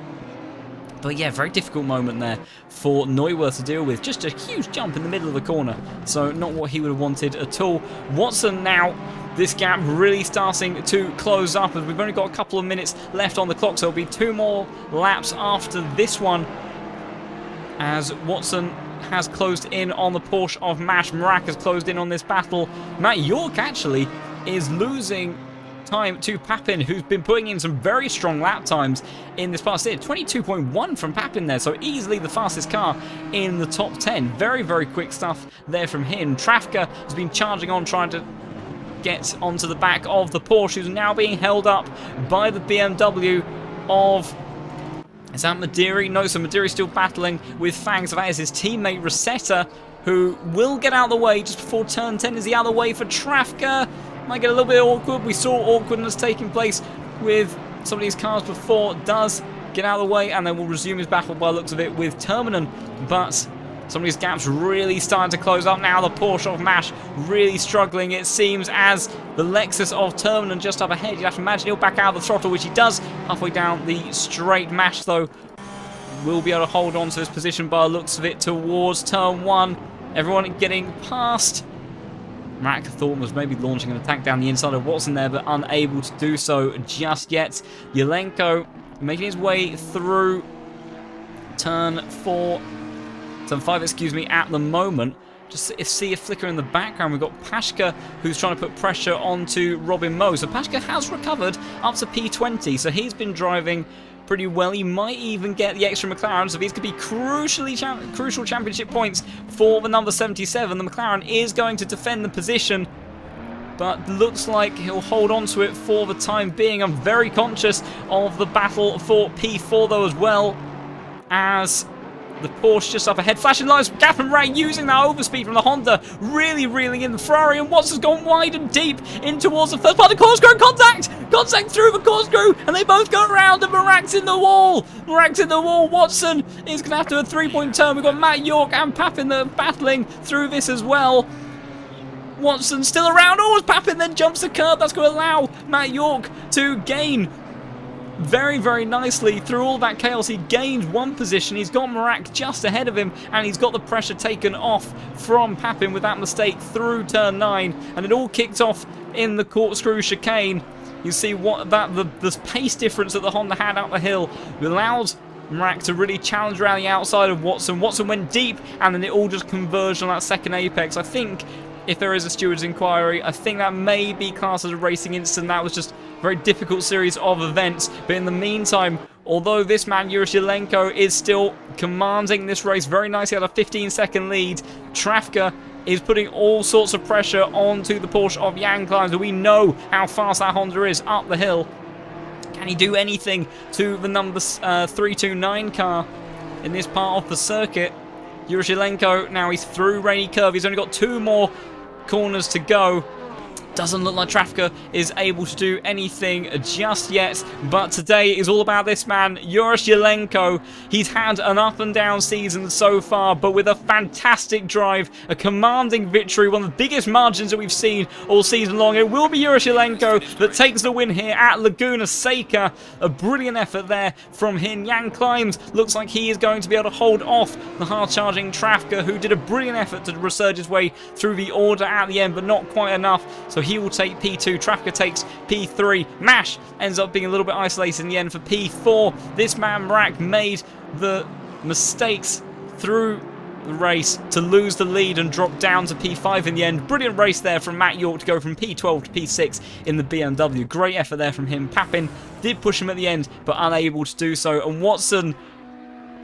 But yeah, very difficult moment there for Neuwirth to deal with. Just a huge jump in the middle of the corner, so not what he would have wanted at all. Watson now, this gap really starting to close up as we've only got a couple of minutes left on the clock, so it'll be 2 more laps after this one as Watson has closed in on the Porsche of Mash. Marak has closed in on this battle. Matt York actually is losing time to Papin, who's been putting in some very strong lap times in this past year. 22.1 from Papin there, so easily the fastest car in the top 10. Very, very quick stuff there from him. Trafka has been charging on, trying to get onto the back of the Porsche, who's now being held up by the BMW of... Is that Madiri? No, so Madiri's still battling with Fangs. That is his teammate Rosetta, who will get out of the way just before turn 10. Is he out of the way for Trafka? Might get a little bit awkward. We saw awkwardness taking place with some of these cars before. Does get out of the way, and then we'll resume his battle by the looks of it with Terminen. But some of these gaps really starting to close up now. The Porsche of Mash really struggling, it seems, as the Lexus of Terminen just up ahead. You'd have to imagine he'll back out of the throttle, which he does halfway down the straight. Mash, though, will be able to hold on to his position by the looks of it towards turn 1. Everyone getting past. Mack thought was maybe launching an attack down the inside of Watson there, but unable to do so just yet. Yelenko making his way through turn 5, excuse me, at the moment. Just see a flicker in the background. We've got Pashka, who's trying to put pressure onto Robin Moe. So Pashka has recovered up to P20, so he's been driving pretty well. He might even get the extra McLaren, so these could be crucial championship points for the number 77. The McLaren is going to defend the position, but looks like he'll hold on to it for the time being. I'm very conscious of the battle for P4 though as well, as the Porsche just up ahead. Flashing lights, Gap and Ray using that overspeed from the Honda, really reeling in the Ferrari, and Watson's gone wide and deep in towards the first part of the corkscrew. Contact through the corkscrew, and they both go around, and Marak's in the wall. Watson is going to have to do a 3-point turn. We've got Matt York and Papin that are battling through this as well. Watson still around. Oh, as Papin then jumps the curb, that's going to allow Matt York to gain very, very nicely through all that chaos. He gained one position. He's got Marak just ahead of him, and he's got the pressure taken off from Papin with that mistake through turn 9, and it all kicked off in the corkscrew chicane. You see what the pace difference that the Honda had up the hill allowed Marak to really challenge around the outside of Watson. Watson went deep, and then it all just converged on that second apex. I think if there is a steward's inquiry, I think that may be classed as a racing incident. That was just a very difficult series of events. But in the meantime, although this man, Urashilenko, is still commanding this race very nicely at a 15-second lead, Trafka is putting all sorts of pressure onto the Porsche of Jan Climes. We know how fast that Honda is up the hill. Can he do anything to the number 329 car in this part of the circuit? Urashilenko, now he's through Rainy Curve. He's only got 2 more corners to go. Doesn't look like Trafka is able to do anything just yet, but today is all about this man, Urashilenko. He's had an up and down season so far, but with a fantastic drive, a commanding victory, one of the biggest margins that we've seen all season long. It will be Urashilenko that takes the win here at Laguna Seca. A brilliant effort there from him. Jan Climes looks like he is going to be able to hold off the hard-charging Trafka, who did a brilliant effort to resurge his way through the order at the end, but not quite enough. So he will take P2. Trafka takes P3. Mash ends up being a little bit isolated in the end for P4. This man, Marak, made the mistakes through the race to lose the lead and drop down to P5 in the end. Brilliant race there from Matt York to go from P12 to P6 in the BMW. Great effort there from him. Papin did push him at the end, but unable to do so. And Watson,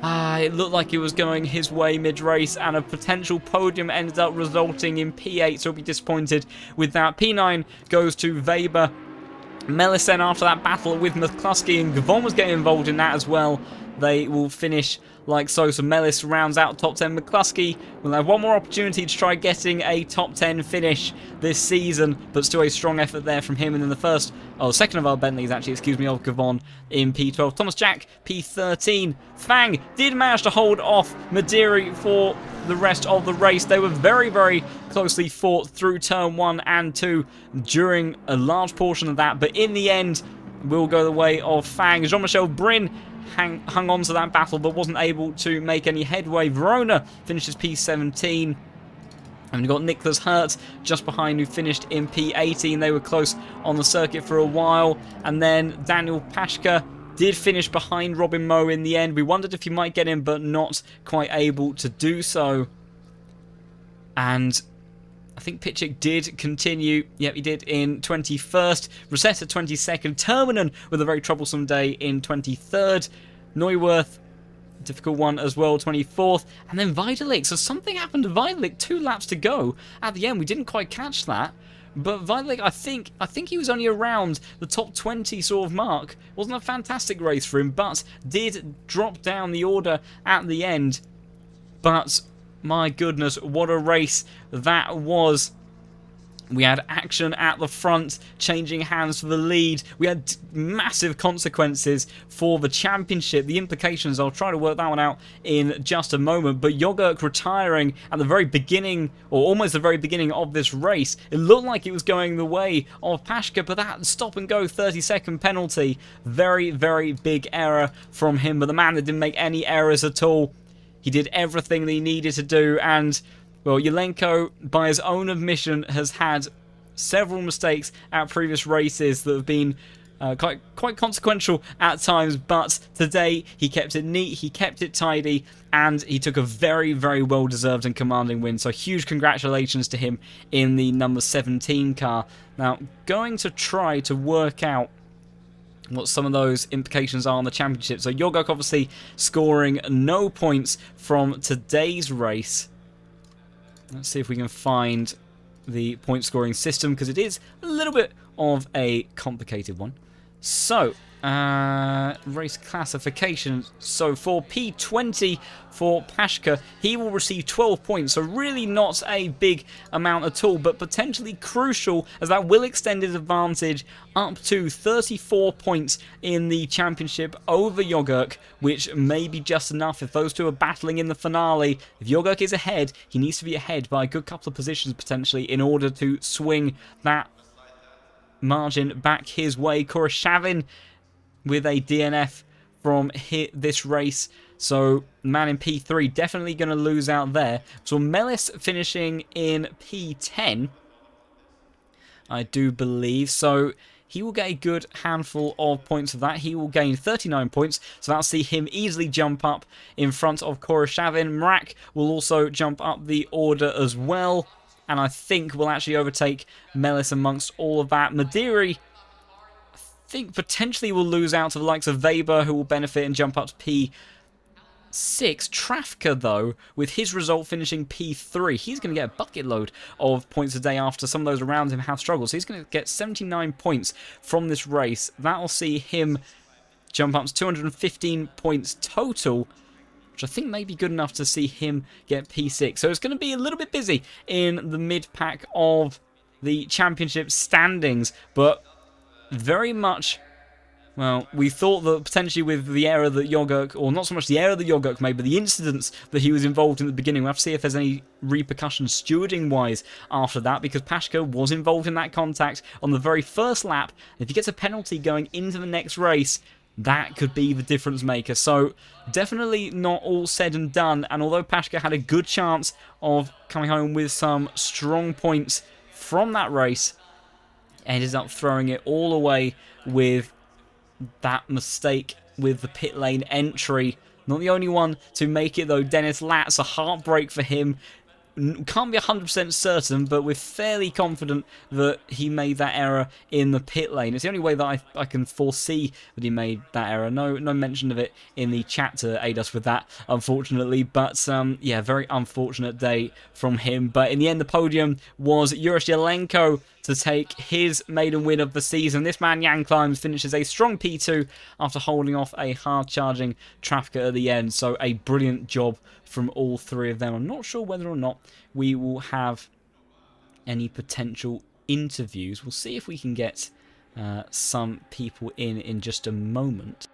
it looked like it was going his way mid-race, and a potential podium ended up resulting in P8, so he'll be disappointed with that. P9 goes to Weber. Mellis then, after that battle with McCluskey, and Gavon was getting involved in that as well, they will finish like so. So Mellis rounds out top 10. McCluskey will have one more opportunity to try getting a top 10 finish this season, but still a strong effort there from him. And then the second of our Bentleys, actually, excuse me, of Gavon in P12. Thomas Jack, P13. Fang did manage to hold off Madiri for the rest of the race. They were very, very closely fought through turn 1 and 2 during a large portion of that, but in the end will go the way of Fang. Jean-Michel Brin hung on to that battle but wasn't able to make any headway. Verona finishes P17. And we've got Nicholas Hurt just behind, who finished in P18. They were close on the circuit for a while. And then Daniel Pashka did finish behind Robin Moe in the end. We wondered if he might get in, but not quite able to do so. And I think Pitchick did continue. Yep, he did in 21st. Rosetta 22nd. Terminen with a very troublesome day in 23rd. Neuwirth, difficult one as well, 24th. And then Vidalik. So something happened to Vidalik. 2 laps to go at the end. We didn't quite catch that. But Vidalik, I think he was only around the top 20 sort of mark. Wasn't a fantastic race for him, but did drop down the order at the end. But my goodness, what a race that was. We had action at the front, changing hands for the lead. We had massive consequences for the championship. The implications, I'll try to work that one out in just a moment. But Jogurk retiring at the very beginning, or almost the very beginning of this race. It looked like it was going the way of Pashka, but that stop-and-go 30-second penalty, very, very big error from him. But the man that didn't make any errors at all, he did everything that he needed to do, and well, Yelenko, by his own admission, has had several mistakes at previous races that have been quite consequential at times, but today he kept it neat, he kept it tidy, and he took a very, very well-deserved and commanding win. So huge congratulations to him in the number 17 car. Now, going to try to work out what some of those implications are on the championship. So Yogok obviously scoring no points from today's race. Let's see if we can find the point scoring system, because it is a little bit of a complicated one. So, race classification. So for P20 for Pashka, he will receive 12 points. So really not a big amount at all, but potentially crucial, as that will extend his advantage up to 34 points in the championship over Yogurk, which may be just enough if those two are battling in the finale. If Yogurk is ahead, he needs to be ahead by a good couple of positions potentially in order to swing that margin back his way. Koroshavin with a DNF from this race, so man in P3 definitely going to lose out there. So Melis finishing in P10, I do believe, so he will get a good handful of points of that. He will gain 39 points, so that'll see him easily jump up in front of Koroshavin. Mrak will also jump up the order as well, and I think will actually overtake Melis amongst all of that. Madiri, I think, potentially will lose out to the likes of Weber, who will benefit and jump up to P6. Trafka, though, with his result finishing P3, he's going to get a bucket load of points a day after some of those around him have struggled. So he's going to get 79 points from this race. That will see him jump up to 215 points total, which I think may be good enough to see him get P6. So it's going to be a little bit busy in the mid-pack of the championship standings, but very much, well, we thought that potentially with the error that Yogurk, or not so much the error that Yogurk made, but the incidents that he was involved in at the beginning, we'll have to see if there's any repercussions stewarding-wise after that, because Pashka was involved in that contact on the very first lap. If he gets a penalty going into the next race, that could be the difference maker. So definitely not all said and done, and although Pashka had a good chance of coming home with some strong points from that race, ended up throwing it all away with that mistake with the pit lane entry. Not the only one to make it though. Dennis Latz, a heartbreak for him. Can't be 100% certain, but we're fairly confident that he made that error in the pit lane. It's the only way that I can foresee that he made that error. No mention of it in the chat to aid us with that, unfortunately. But yeah, very unfortunate day from him. But in the end, the podium was Urashyelenko to take his maiden win of the season. This man, Jan Climbs, finishes a strong P2 after holding off a hard-charging Trafka at the end. So a brilliant job from all three of them. I'm not sure whether or not we will have any potential interviews. We'll see if we can get some people in just a moment.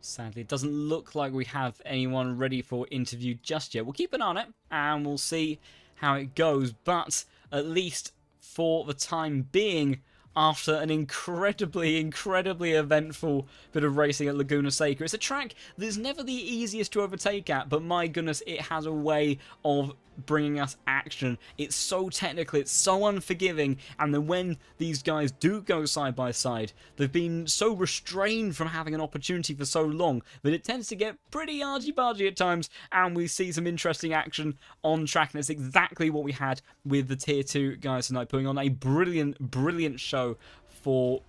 Sadly, it doesn't look like we have anyone ready for interview just yet. We'll keep an eye on it, and we'll see how it goes. But at least for the time being, after an incredibly eventful bit of racing at Laguna Seca, it's a track that's never the easiest to overtake at, but my goodness, it has a way of bringing us action. It's so technical, it's so unforgiving, and then when these guys do go side by side, they've been so restrained from having an opportunity for so long that it tends to get pretty argy-bargy at times, and we see some interesting action on track, and it's exactly what we had with the Tier 2 guys tonight, putting on a brilliant show for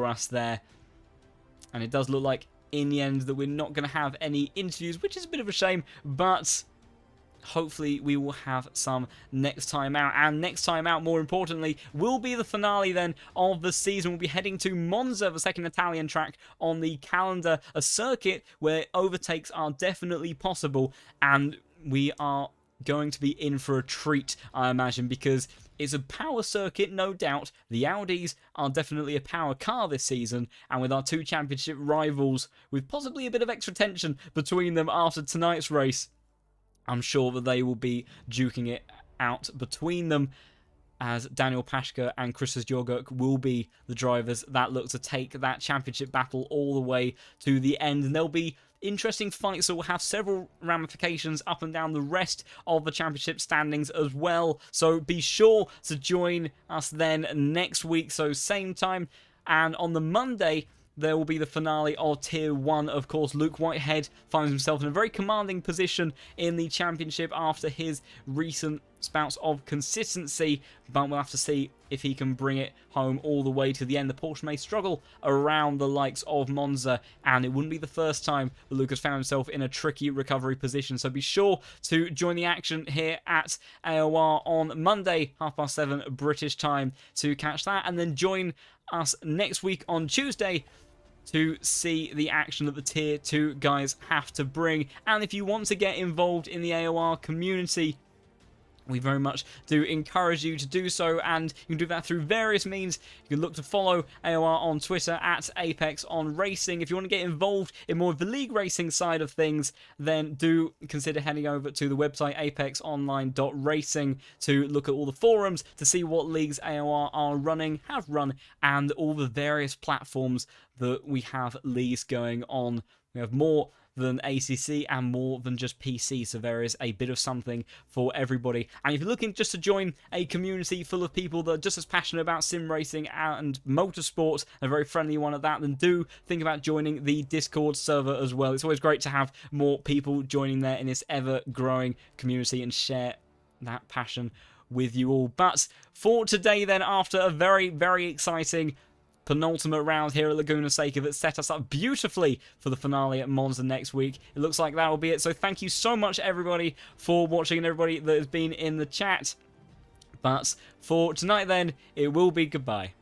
us there. And it does look like in the end that we're not going to have any interviews, which is a bit of a shame, but hopefully we will have some next time out. And next time out, more importantly, will be the finale then of the season. We'll be heading to Monza, the second Italian track on the calendar, a circuit where overtakes are definitely possible, and we are going to be in for a treat, I imagine, because it's a power circuit, no doubt. The Audis are definitely a power car this season, and with our two championship rivals, with possibly a bit of extra tension between them after tonight's race, I'm sure that they will be duking it out between them. as Daniel Pashka and Christos Jorguk will be the drivers that look to take that championship battle all the way to the end. And there'll be interesting fights that will have several ramifications up and down the rest of the championship standings as well. So be sure to join us then next week, so same time. And on the Monday, there will be the finale of Tier 1. Of course, Luke Whitehead finds himself in a very commanding position in the championship after his recent spouts of consistency, but we'll have to see if he can bring it home all the way to the end. The Porsche may struggle around the likes of Monza, and it wouldn't be the first time that Luke has found himself in a tricky recovery position. So be sure to join the action here at AOR on Monday, 7:30 British time, to catch that, and then join us next week on Tuesday to see the action that the Tier 2 guys have to bring. And if you want to get involved in the AOR community, we very much do encourage you to do so, and you can do that through various means. You can look to follow AOR on Twitter at Apex on Racing. If you want to get involved in more of the league racing side of things, then do consider heading over to the website apexonline.racing to look at all the forums to see what leagues AOR are running, have run, and all the various platforms that we have leagues going on. We have more than ACC and more than just PC, so there is a bit of something for everybody. And if you're looking just to join a community full of people that are just as passionate about sim racing and motorsports, a very friendly one at that, then do think about joining the Discord server as well. It's always great to have more people joining there in this ever-growing community and share that passion with you all. But for today then, after a very, very exciting penultimate round here at Laguna Seca that set us up beautifully for the finale at Monza next week, it looks like that will be it. So thank you so much, everybody, for watching, and everybody that has been in the chat. But for tonight then, it will be goodbye.